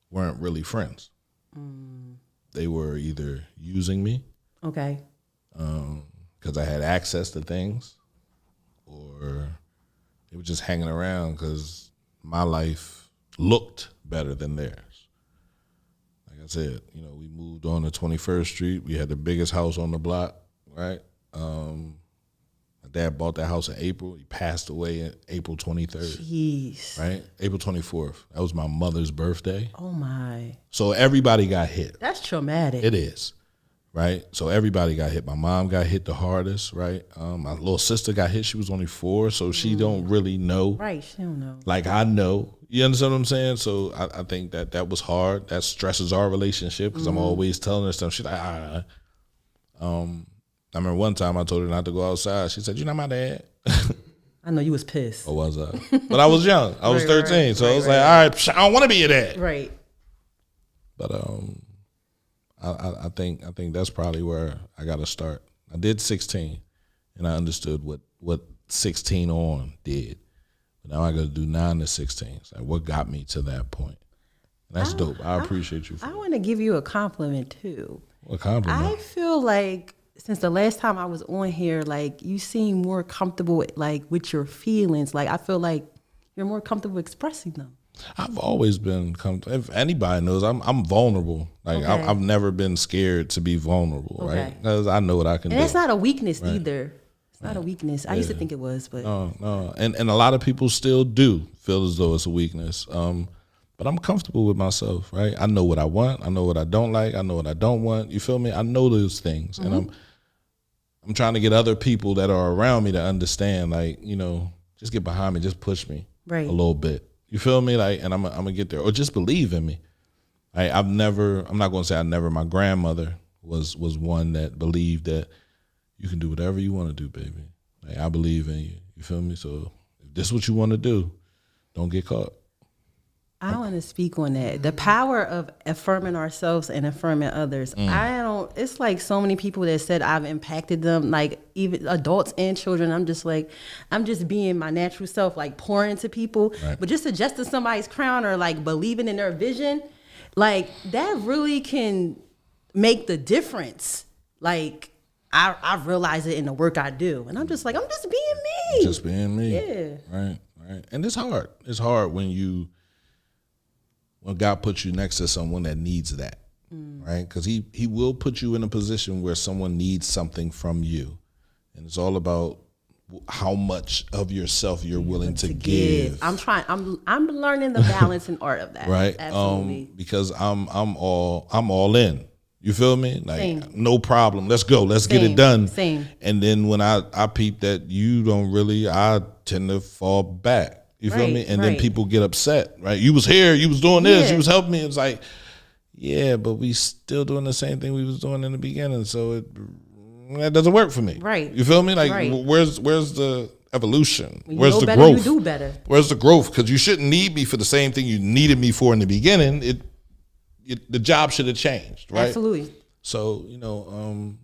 weren't really friends. They were either using me, okay, because I had access to things, or they were just hanging around because my life looked better than theirs. Like I said, you know, we moved on to 21st Street. We had the biggest house on the block, right? My dad bought that house in April. He passed away in April 23rd. Jeez. Right? April 24th. That was my mother's birthday. Oh, my. So everybody got hit. That's traumatic. It is, right? So everybody got hit. My mom got hit the hardest, right? My little sister got hit. She was only 4, so she don't really know. Right, she don't know. Like I know. You understand what I'm saying? So I think that was hard. That stresses our relationship because I'm always telling her stuff. She's like, I remember one time I told her not to go outside. She said, "You're not my dad." I know you was pissed. Or was I? But I was young. I was 13. So I was like, all right, I don't want to be your dad. Right. But I think that's probably where I got to start. I did 16, and I understood what 16 on did. But now I got to do 9 to 16. It's like, what got me to that point? And that's dope. I appreciate you for I want to give you a compliment, too. What compliment? I feel like since the last time I was on here, like, you seem more comfortable with your feelings. Like, I feel like you're more comfortable expressing them. I've always been comfortable. If anybody knows, I'm vulnerable. Like, Okay. I've never been scared to be vulnerable, Okay. right? Because I know what I can And do. it's not a weakness either. It's not a weakness. I used to think it was, but No. And a lot of people still do feel as though it's a weakness. But I'm comfortable with myself, right? I know what I want. I know what I don't like. I know what I don't want. You feel me? I know those things. Mm-hmm. And I'm trying to get other people that are around me to understand, like, you know, just get behind me, just push me right. a little bit. You feel me? Like, and I'm gonna get there. Or just believe in me. I'm not gonna say my grandmother was one that believed that you can do whatever you want to do, baby. Like, I believe in you. You feel me? So if this is what you want to do, don't get caught. I want to speak on that. The power of affirming ourselves and affirming others. It's like so many people that said I've impacted them, like even adults and children. I'm just being my natural self, like pouring into people. Right. But just adjusting somebody's crown or like believing in their vision, like that really can make the difference. Like I realize it in the work I do. And I'm just being me. Just being me. Yeah. Right. And it's hard. It's hard when God puts you next to someone that needs that, right? Because he will put you in a position where someone needs something from you. And it's all about how much of yourself you're willing to give. I'm learning the balance and art of that. Right? Absolutely. Because I'm all in. You feel me? Like, Same. No problem. Let's go. Let's get it done. Same. And then when I peep that you don't really, I tend to fall back. You feel me? And then people get upset, right? You was here, you was doing this, you was helping me. It's like, yeah, but we still doing the same thing we was doing in the beginning, so that doesn't work for me. Right. You feel me? Like, where's the evolution? When where's you know the better, growth? you do better. Where's the growth? Because you shouldn't need me for the same thing you needed me for in the beginning. The job should have changed, right? Absolutely. So, you know,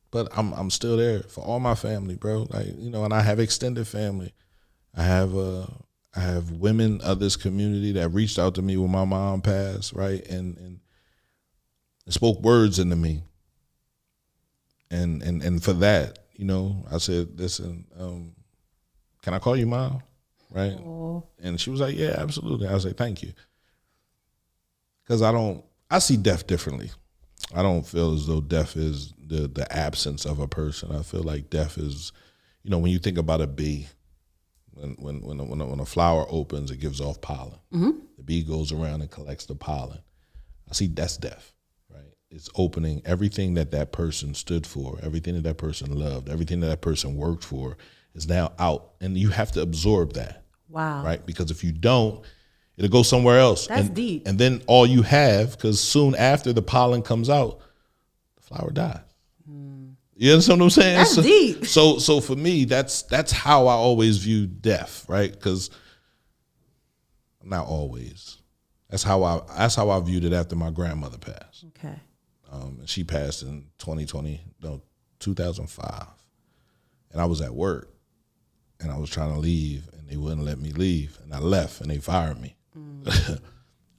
but I'm still there for all my family, bro. Like, you know, and I have extended family. I have women of this community that reached out to me when my mom passed, right, and spoke words into me. And for that, you know, I said, listen, can I call you mom? Right? Oh. And she was like, yeah, absolutely. I was like, thank you. Because I see death differently. I don't feel as though death is the absence of a person. I feel like death is, you know, when you think about a bee, when a flower opens, it gives off pollen. Mm-hmm. The bee goes around and collects the pollen. I see that's death, right? It's opening everything that person stood for, everything that person loved, everything that person worked for is now out, and you have to absorb that. Wow. Right? Because if you don't, it'll go somewhere else. That's deep. And then all you have, because soon after the pollen comes out, the flower dies. You understand what I'm saying? That's deep. So for me, that's how I always view death, right? Because not always. That's how I viewed it after my grandmother passed. Okay. And she passed in 2005, and I was at work, and I was trying to leave, and they wouldn't let me leave, and I left, and they fired me. And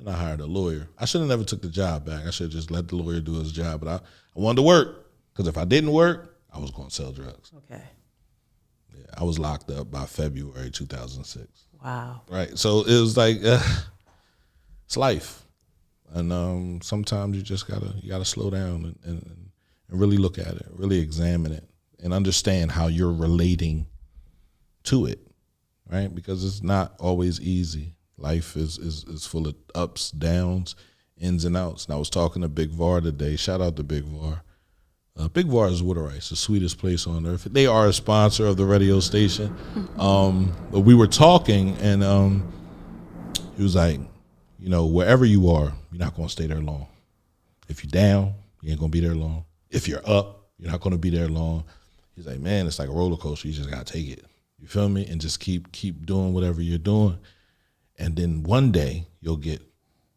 I hired a lawyer. I should have never took the job back. I should have just let the lawyer do his job, but I wanted to work. Because if I didn't work, I was going to sell drugs. Okay. Yeah, I was locked up by February 2006. Wow. Right. So it was like, it's life. And sometimes you just gotta slow down and really look at it, really examine it, and understand how you're relating to it, right? Because it's not always easy. Life is full of ups, downs, ins and outs. And I was talking to Big Var today. Shout out to Big Var. Big Var is water ice, the sweetest place on earth. They are a sponsor of the radio station. But we were talking, and he was like, you know, wherever you are, you're not going to stay there long. If you're down, you ain't going to be there long. If you're up, you're not going to be there long. He's like, man, it's like a roller coaster. You just got to take it. You feel me? And just keep doing whatever you're doing. And then one day you'll get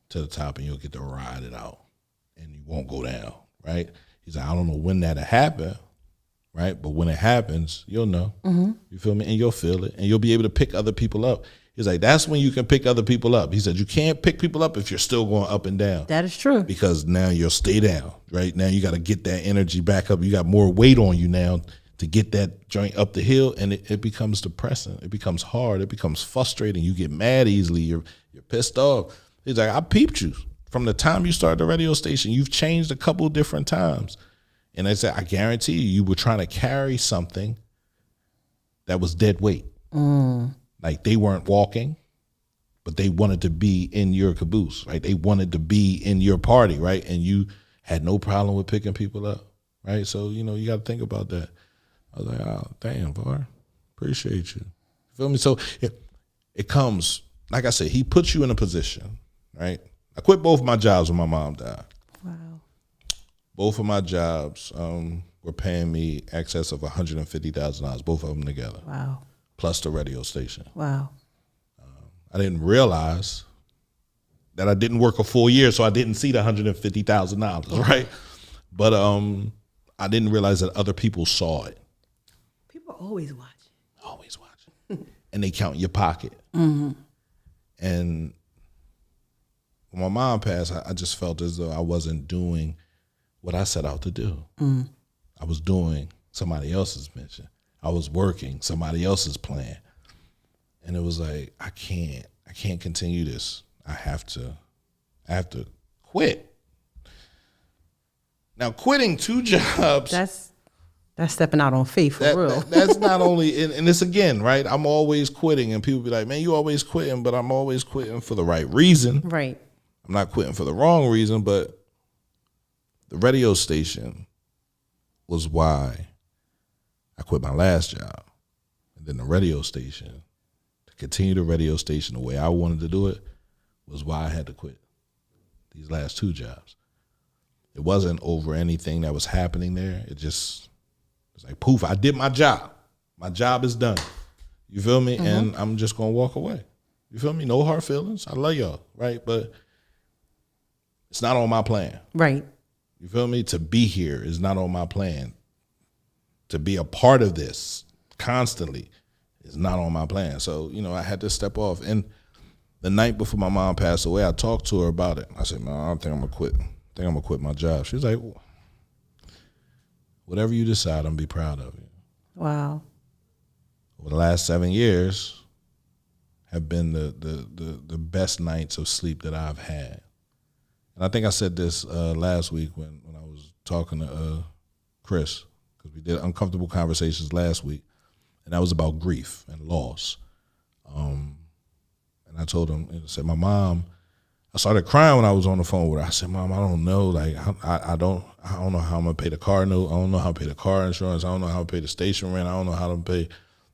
to the top and you'll get to ride it out, and you won't go down, right? He's like, I don't know when that'll happen, right? But when it happens, you'll know. Mm-hmm. You feel me? And you'll feel it, and you'll be able to pick other people up. He's like, that's when you can pick other people up. He said, you can't pick people up if you're still going up and down. That is true. Because now you'll stay down, right? Now you got to get that energy back up. You got more weight on you now to get that joint up the hill, and it becomes depressing. It becomes hard. It becomes frustrating. You get mad easily. You're pissed off. He's like, I peeped you. From the time you started the radio station, you've changed a couple different times. And I said, I guarantee you were trying to carry something that was dead weight. Like they weren't walking, but they wanted to be in your caboose, right? They wanted to be in your party, right? And you had no problem with picking people up, right? So, you know, you got to think about that. I was like, oh, damn, Var, appreciate you. Feel me? So it comes, like I said, he puts you in a position, right? I quit both my jobs when my mom died. Wow. Both of my jobs were paying me excess of $150,000, both of them together. Wow. Plus the radio station. Wow. I didn't realize that I didn't work a full year, so I didn't see the $150,000, right? But I didn't realize that other people saw it. People always watch. Always watching. And they count your pocket. Mm-hmm. And when my mom passed, I just felt as though I wasn't doing what I set out to do. Mm. I was doing somebody else's mission. I was working somebody else's plan. And it was like, I can't continue this. I have to quit. Now, quitting 2 jobs. That's stepping out on faith for real. That's not only, and this again, right? I'm always quitting, and people be like, man, you always quitting, but I'm always quitting for the right reason. Right. I'm not quitting for the wrong reason, but the radio station was why I quit my last job. And then the radio station, to continue the radio station the way I wanted to do it, was why I had to quit these last 2 jobs. It wasn't over anything that was happening there. It was like, poof, I did my job. My job is done. You feel me? Mm-hmm. And I'm just going to walk away. You feel me? No hard feelings. I love y'all, right? But it's not on my plan. Right. You feel me? To be here is not on my plan. To be a part of this constantly is not on my plan. So, you know, I had to step off. And the night before my mom passed away, I talked to her about it. I said, man, I don't think I'm going to quit. I think I'm going to quit my job. She was like, whatever you decide, I'm going to be proud of you. Wow. Over the last 7 years have been the best nights of sleep that I've had. And I think I said this last week when I was talking to Chris, because we did uncomfortable conversations last week, and that was about grief and loss. And I told him, I said, my mom, I started crying when I was on the phone with her. I said, Mom, I don't know. Like, I don't know how I'm going to pay the car note. I don't know how to pay the car insurance. I don't know how to pay the station rent. I don't know how to pay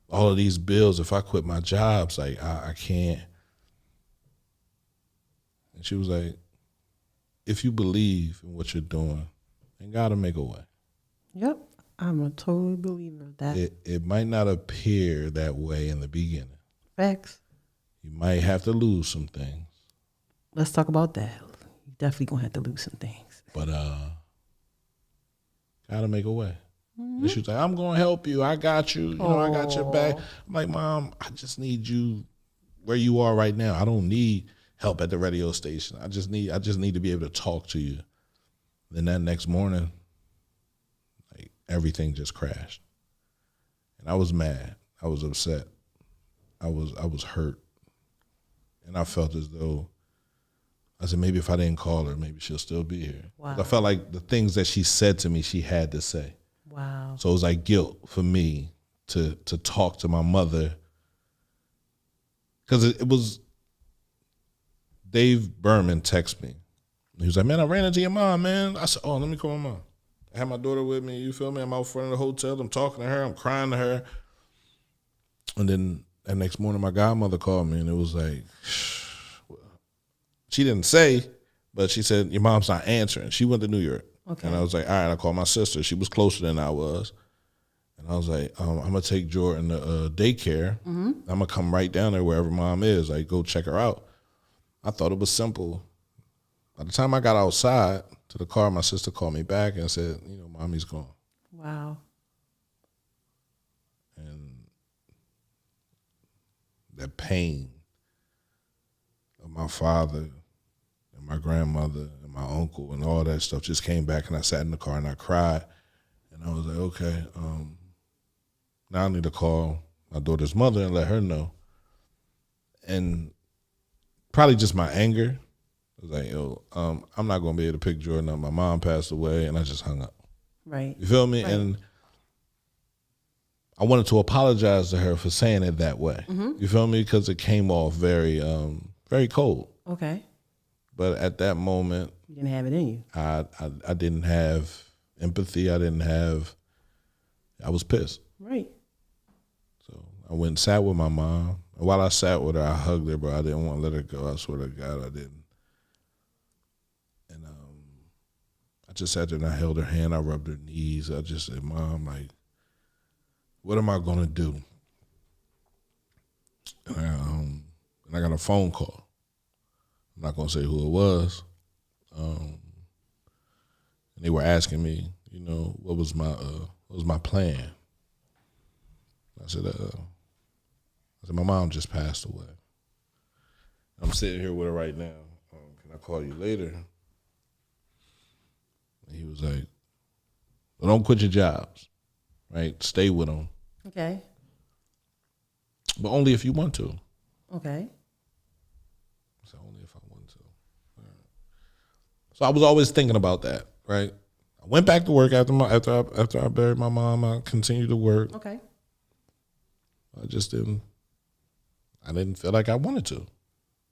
all of these bills. If I quit my jobs, like, I can't. And she was like, if you believe in what you're doing, then God will make a way. Yep. I'm a total believer of that. It might not appear that way in the beginning. Facts. You might have to lose some things. Let's talk about that. You definitely gonna have to lose some things. But gotta make a way. And she was like, I'm gonna help you. I got you. You know, I got your back. I'm like, Mom, I just need you where you are right now. I don't need help at the radio station. I just need to be able to talk to you. Then that next morning, like, everything just crashed. And I was mad. I was upset. I was hurt. And I felt as though, I said, maybe if I didn't call her, maybe she'll still be here. Wow. I felt like the things that she said to me, she had to say. Wow. So it was like guilt for me to talk to my mother. Because it was, Dave Berman texted me. He was like, man, I ran into your mom, man. I said, oh, let me call my mom. I had my daughter with me, you feel me? I'm out front of the hotel. I'm talking to her. I'm crying to her. And then that next morning, my godmother called me, and it was like, she didn't say, but she said, your mom's not answering. She went to New York. Okay. And I was like, all right, I called my sister. She was closer than I was. And I was like, I'm going to take Jordan to daycare. Mm-hmm. I'm going to come right down there wherever mom is. Like, go check her out. I thought it was simple. By the time I got outside to the car, my sister called me back and said, you know, Mommy's gone. Wow. And that pain of my father and my grandmother and my uncle and all that stuff just came back, and I sat in the car and I cried. And I was like, okay, now I need to call my daughter's mother and let her know. And probably just my anger. I was like, yo, I'm not going to be able to pick Jordan up. My mom passed away, and I just hung up. Right. You feel me? Right. And I wanted to apologize to her for saying it that way. Mm-hmm. You feel me? Because it came off very, very cold. Okay. But at that moment, you didn't have it in you. I didn't have empathy. I was pissed. Right. So I went and sat with my mom. And while I sat with her, I hugged her, but I didn't want to let her go. I swear to God, I didn't. And I just sat there and I held her hand. I rubbed her knees. I just said, Mom, like, what am I going to do? And I got a phone call. I'm not going to say who it was. And they were asking me, you know, what was my plan? I said, my mom just passed away. I'm sitting here with her right now. Can I call you later? And he was like, well, don't quit your jobs, right? Stay with them. Okay. But only if you want to. Okay. So only if I want to. Right. So I was always thinking about that, right? I went back to work after I buried my mom. I continued to work. Okay. I didn't feel like I wanted to.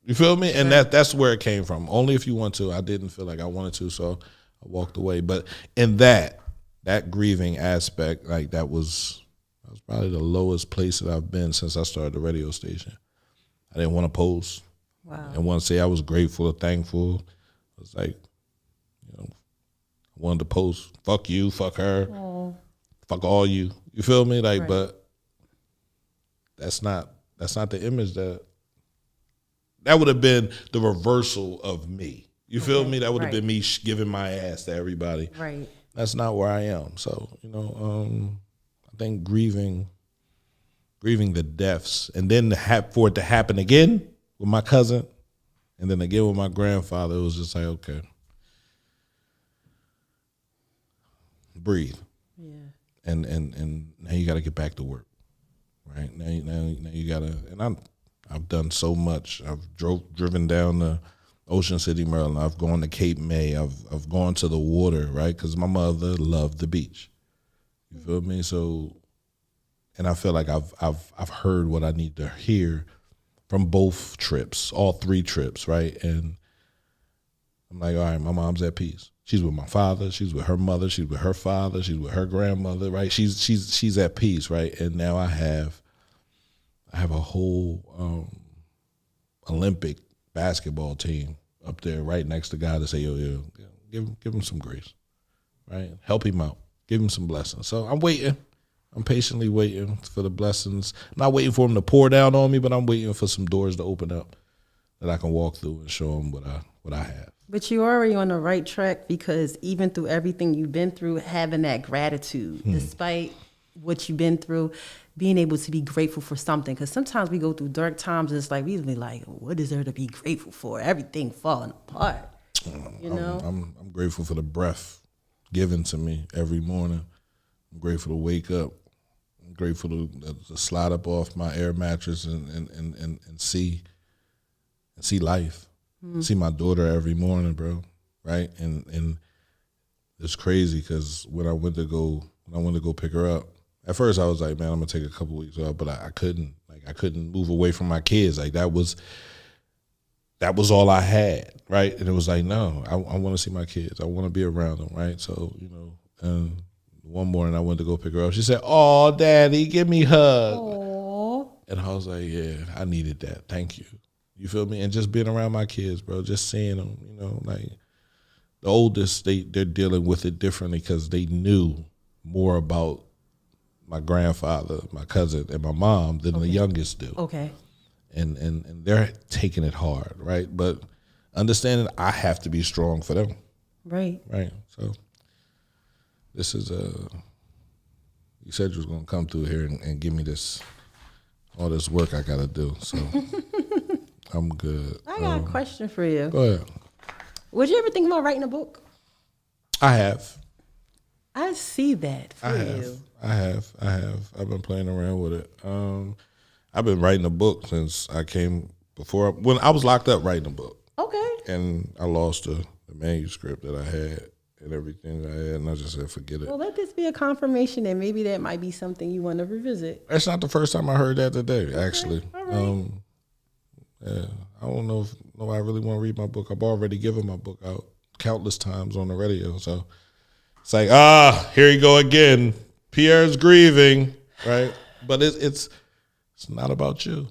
You feel me? And that's where it came from. Only if you want to. I didn't feel like I wanted to, so I walked away. But in that grieving aspect, like that was probably the lowest place that I've been since I started the radio station. I didn't want to post. Wow. I didn't want to say I was grateful or thankful. It was like, you know, I wanted to post, fuck you, fuck her, fuck all you. You feel me? Like, right. But that's not the image that would have been the reversal of me. You feel me? That would have been me giving my ass to everybody. Right. That's not where I am. So, you know, I think grieving the deaths, and then for it to happen again with my cousin, and then again with my grandfather, it was just like, okay, breathe. Yeah. and now you got to get back to work, right? Now you got to, and I've done so much. I've driven down to Ocean City, Maryland. I've gone to Cape May. I've gone to the water, right? Because my mother loved the beach. You feel me? So, and I feel like I've heard what I need to hear from both trips, all 3 trips, right? And I'm like, all right, my mom's at peace. She's with my father. She's with her mother. She's with her father. She's with her grandmother, right? She's at peace, right? And now I have a whole Olympic basketball team up there right next to God to say, yo, give him some grace, right? Help him out. Give him some blessings. So I'm waiting. I'm patiently waiting for the blessings. I'm not waiting for them to pour down on me, but I'm waiting for some doors to open up that I can walk through and show them what I have. But you're already on the right track, because even through everything you've been through, having that gratitude, despite what you've been through, being able to be grateful for something. Because sometimes we go through dark times and it's like, we be like, what is there to be grateful for? Everything falling apart, you know? I'm grateful for the breath given to me every morning. I'm grateful to wake up. I'm grateful to slide up off my air mattress and see life. See my daughter every morning, bro, right? And it's crazy because when I went to go pick her up, at first I was like, man, I'm gonna take a couple weeks off, but I couldn't. Like, I couldn't move away from my kids. Like, that was all I had, right? And it was like, no, I want to see my kids. I want to be around them, right? So, and one morning I went to go pick her up. She said, "Oh, Daddy, give me a hug." Aww. And I was like, yeah, I needed that. Thank you. You feel me? And just being around my kids, bro, just seeing them, like the oldest, they're dealing with it differently because they knew more about my grandfather, my cousin, and my mom than the youngest do. Okay. And they're taking it hard, right? But understanding I have to be strong for them. Right. Right. So this is you said you was gonna come through here and give me all this work I gotta do. So I'm good. I got a question for you. Go ahead. Would you ever think about writing a book? I have. I see that for you. I have. I've been playing around with it. I've been writing a book since I came when I was locked up writing a book. Okay. And I lost the manuscript that I had and everything that I had, and I just said, forget it. Well, let this be a confirmation that maybe that might be something you want to revisit. That's not the first time I heard that today, actually. All right. Yeah, I don't know if I really want to read my book. I've already given my book out countless times on the radio, so it's like, here you go again. Pierre's grieving, right? But it's not about you.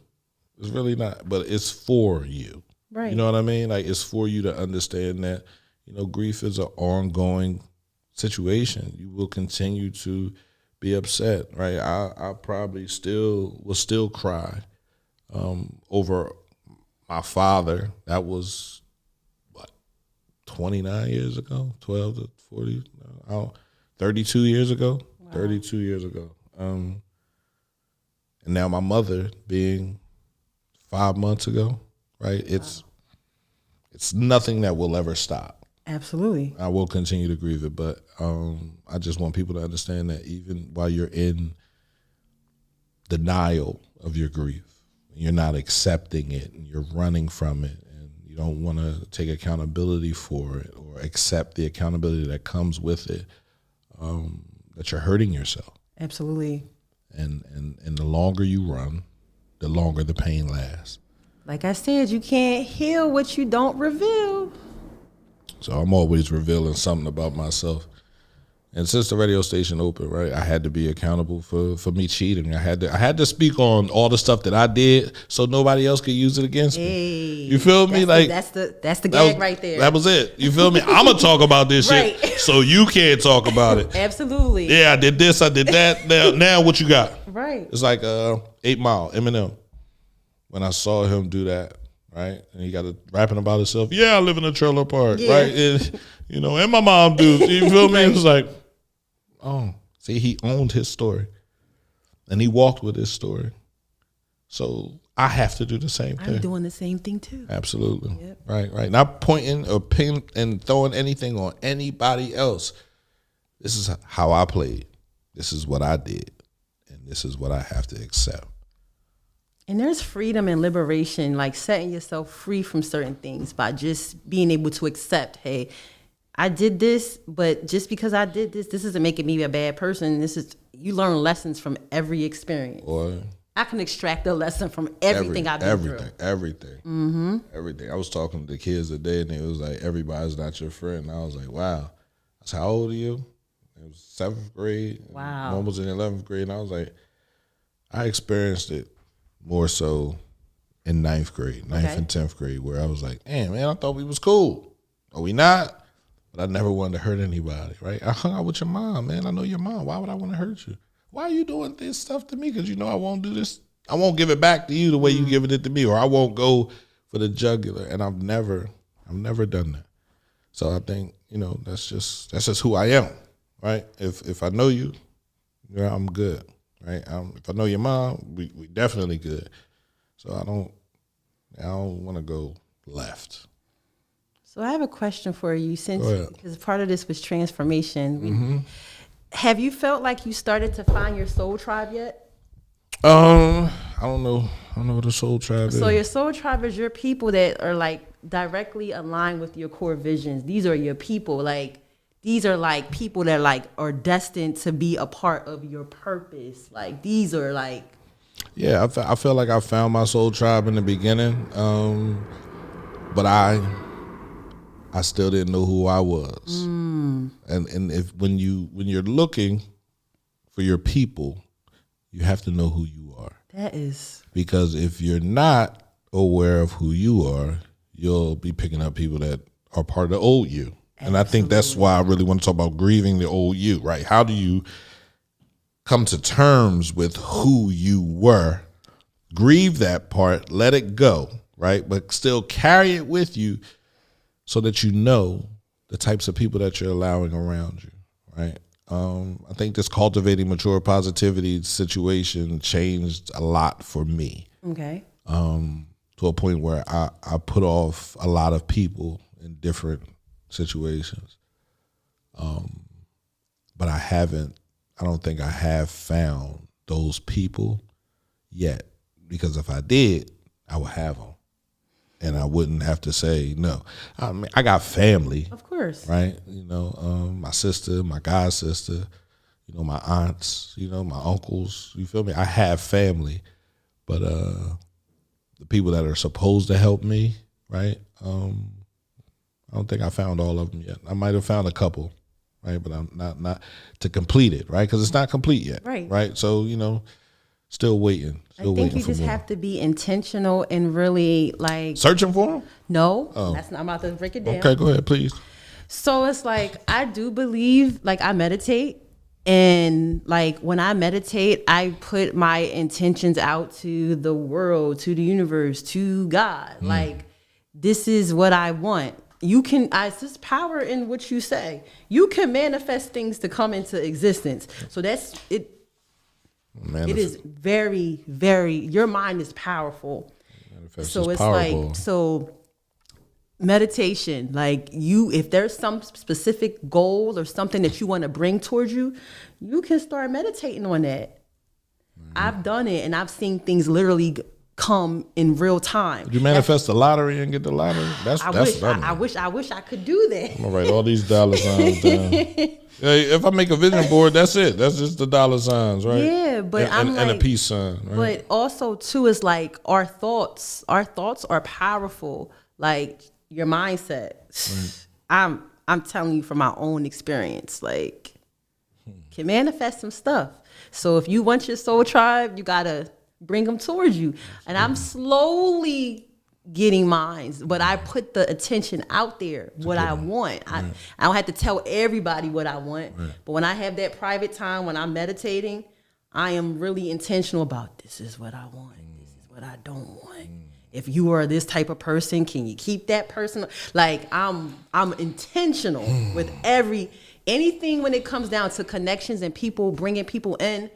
It's really not. But it's for you. Right. You know what I mean? Like, it's for you to understand that, grief is an ongoing situation. You will continue to be upset, right? I probably will still cry over my father. That was, 29 years ago? 12 to 40? 32 years ago? Wow. 32 years ago. And now my mother being 5 months ago, right? It's nothing that will ever stop. Absolutely. I will continue to grieve it, but I just want people to understand that even while you're in denial of your grief, you're not accepting it and you're running from it and you don't want to take accountability for it or accept the accountability that comes with it, that you're hurting yourself. Absolutely. And the longer you run, the longer the pain lasts. Like I said, you can't heal what you don't reveal. So I'm always revealing something about myself. And since the radio station opened, right, I had to be accountable for me cheating. I had to speak on all the stuff that I did so nobody else could use it against me. You feel me? That's the gag right there. That was it. You feel me? I'm gonna talk about this right. shit so you can't talk about it. Absolutely. Yeah, I did this, I did that. Now what you got? Right. It's like 8 Mile, Eminem. When I saw him do that, right, and he got rapping about himself. Yeah, I live in a trailer park, right? And, and my mom do. You feel me? Right. It was like, oh, see, he owned his story, and he walked with his story. So I have to do the same thing. I'm doing the same thing too. Absolutely. Yep. Right. Not pointing or pin and throwing anything on anybody else. This is how I played. this is what I did, and this is what I have to accept. And there's freedom and liberation, like setting yourself free from certain things by just being able to accept, hey, I did this, but just because I did this isn't making me a bad person. You learn lessons from every experience. Boy, I can extract a lesson from everything I've been through. Everything. Mm-hmm. Everything. I was talking to the kids today, and it was like, everybody's not your friend. And I was like, wow. I said, how old are you? It was 7th grade. Wow. One was in 11th grade. And I was like, I experienced it more so in 9th grade, 9th and 10th grade, where I was like, damn, man, I thought we was cool. Are we not? But I never wanted to hurt anybody, right? I hung out with your mom, man. I know your mom. Why would I want to hurt you? Why are you doing this stuff to me? Because you know I won't do this. I won't give it back to you the way you giving it to me, or I won't go for the jugular. And I've never done that. So I think, that's just who I am, right? If I know you, I'm good, right? If I know your mom, we definitely good. So I don't want to go left. So I have a question for you, because part of this was transformation. Have you felt like you started to find your soul tribe yet? I don't know what the soul tribe is. So your soul tribe is your people that are like directly aligned with your core visions. These are your people. Like, these are like people that like are destined to be a part of your purpose. Like, these are like. Yeah, I feel like I found my soul tribe in the beginning, but I still didn't know who I was. And when you're looking for your people, you have to know who you are. That is. Because if you're not aware of who you are, you'll be picking up people that are part of the old you. Absolutely. And I think that's why I really want to talk about grieving the old you, right? How do you come to terms with who you were, grieve that part, let it go, right? But still carry it with you so that you know the types of people that you're allowing around you, right? I think this cultivating mature positivity situation changed a lot for me. Okay. To a point where I put off a lot of people in different situations. But I don't think I have found those people yet, because if I did, I would have them. And I wouldn't have to say no. I mean, I got family, of course, right? My sister, my god sister, my aunts, my uncles. You feel me? I have family, but the people that are supposed to help me, right? I don't think I found all of them yet. I might have found a couple, right? But I'm not to complete it, right? Because it's not complete yet, right? So still waiting. I think you just have to be intentional and really like searching for them. No, that's not. I'm about to break it down. Okay, go ahead, please. So it's like, I do believe, like, I meditate, and like when I meditate, I put my intentions out to the world, to the universe, to God. Like, this is what I want. It's just power in what you say. You can manifest things to come into existence. So that's it. It is very, very, your mind is powerful. So it's powerful. Like, meditation, like if there's some specific goal or something that you want to bring towards you, you can start meditating on that. I've done it, and I've seen things literally come in real time. Did you manifest the lottery and get the lottery? I wish I could do that. I'm gonna write all these dollar signs down. If I make a vision board, that's it. That's just the dollar signs, right? Yeah, but and a peace sign, right? But also too is like our thoughts are powerful. Like your mindset. Right. I'm telling you from my own experience, like can manifest some stuff. So if you want your soul tribe, you gotta bring them towards you. And I'm slowly getting mines, but I put the attention out there, what I want. I don't have to tell everybody what I want, but when I have that private time, when I'm meditating, I am really intentional about this is what I want, this is what I don't want. If you are this type of person, can you keep that person? Like I'm intentional with anything when it comes down to connections and people, bringing people in.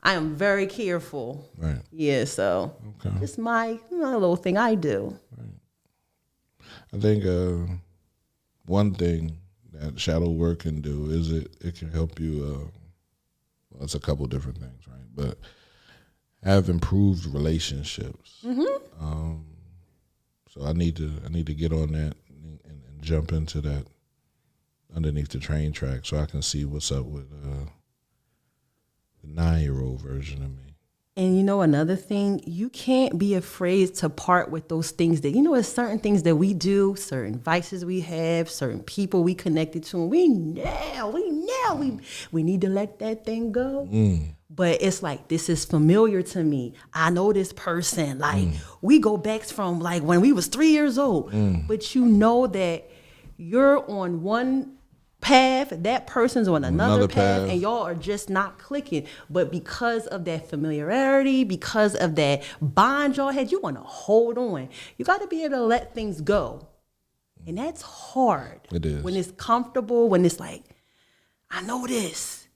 I am very careful. Right. Yeah, so just my little thing I do. Right. I think one thing that shadow work can do is it can help you Well, it's a couple different things, right? But have improved relationships. So I need to get on that and jump into that underneath the train track so I can see what's up with the 9-year-old version of me. And you know, another thing, you can't be afraid to part with those things that, there's certain things that we do, certain vices we have, certain people we connected to, and we need to let that thing go. But it's like, this is familiar to me. I know this person. Like, we go back from like when we was 3 years old. But you know that you're on one path, that person's on another path, and y'all are just not clicking. But because of that familiarity, because of that bond y'all had, you want to hold on. You got to be able to let things go. And that's hard. It is. When it's comfortable, when it's like, I know this,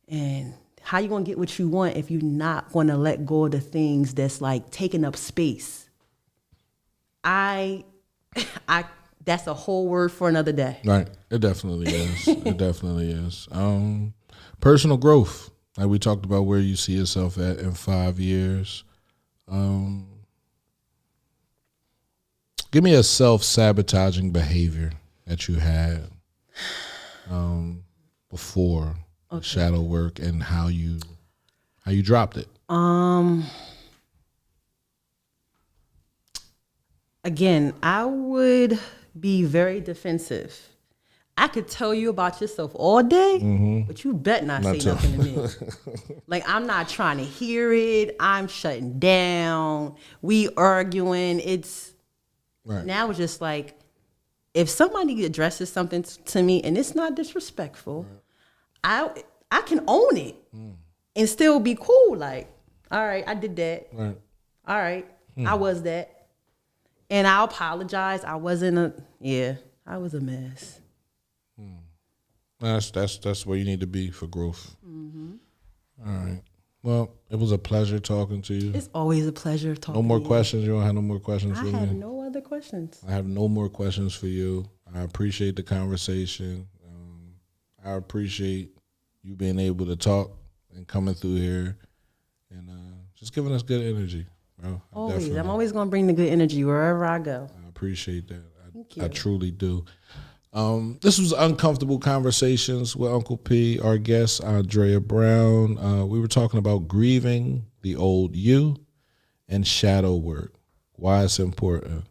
And how you going to get what you want if you're not going to let go of the things that's like taking up space? That's a whole word for another day. Right. It definitely is. It definitely is. Personal growth. Like we talked about where you see yourself at in 5 years. Give me a self-sabotaging behavior that you had before shadow work and how you dropped it. Again, I would be very defensive. I could tell you about yourself all day, but you bet not say nothing to me. Like, I'm not trying to hear it. I'm shutting down. We arguing. It's right. Now it's just like, if somebody addresses something to me and it's not disrespectful, right. I can own it and still be cool. Like, all right, I did that. Right. All right, I was that. And I'll apologize. I was a mess. That's where you need to be for growth. All right. Well, it was a pleasure talking to you. It's always a pleasure talking to you. No more questions? You don't have no more questions for me? I have no other questions. I have no more questions for you. I appreciate the conversation. I appreciate you being able to talk and coming through here and just giving us good energy. Bro, I'm always going to bring the good energy wherever I go. I appreciate that. Thank you. I truly do. This was Uncomfortable Conversations with Uncle P, our guest, Andrea Brown. We were talking about grieving the old you and shadow work, why it's important.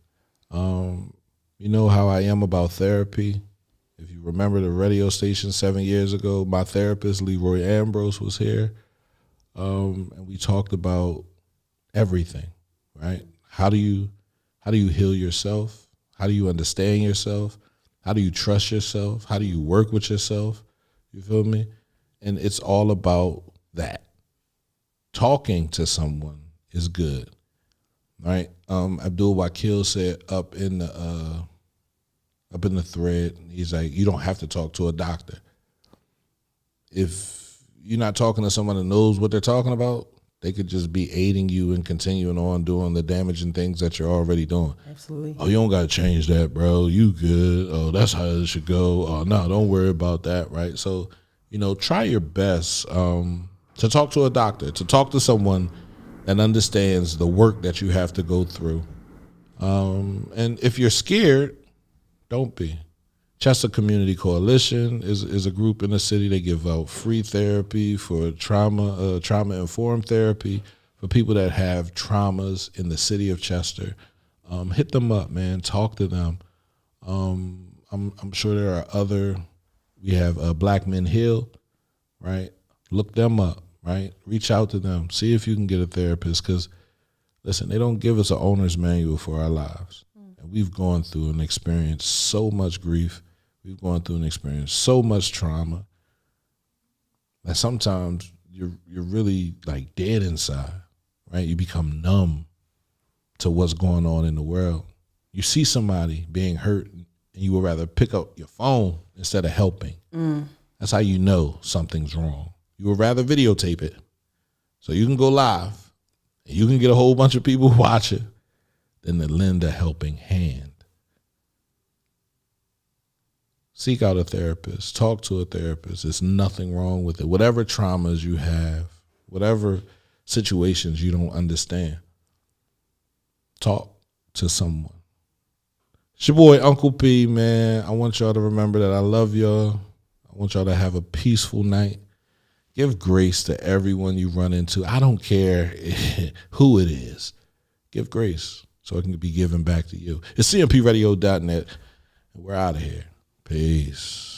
You know how I am about therapy. If you remember the radio station 7 years ago, my therapist, Leroy Ambrose, was here. And we talked about everything, right? How do you heal yourself? How do you understand yourself? How do you trust yourself? How do you work with yourself? You feel me? And it's all about that. Talking to someone is good, right? Abdul Wakil said up in the thread, he's like, you don't have to talk to a doctor. If you're not talking to someone that knows what they're talking about, they could just be aiding you and continuing on doing the damaging things that you're already doing. Absolutely. Oh, you don't got to change that, bro. You good. Oh, that's how it should go. Oh, no, don't worry about that, right? So, try your best to talk to a doctor, to talk to someone that understands the work that you have to go through. And if you're scared, don't be. Chester Community Coalition is a group in the city. They give out free therapy for trauma-informed therapy for people that have traumas in the city of Chester. Hit them up, man. Talk to them. I'm sure there are other. We have Black Men Heal, right? Look them up, right? Reach out to them. See if you can get a therapist because, listen, they don't give us an owner's manual for our lives. And we've gone through and experienced so much grief. We've gone through and experienced so much trauma that sometimes you're really like dead inside, right? You become numb to what's going on in the world. You see somebody being hurt and you would rather pick up your phone instead of helping. That's how you know something's wrong. You would rather videotape it so you can go live and you can get a whole bunch of people watching than to lend a helping hand. seek out a therapist. Talk to a therapist. There's nothing wrong with it. Whatever traumas you have, whatever situations you don't understand, talk to someone. It's your boy, Uncle P, man. I want y'all to remember that I love y'all. I want y'all to have a peaceful night. Give grace to everyone you run into. I don't care who it is. Give grace so it can be given back to you. It's cmpradio.net, and we're out of here. Peace.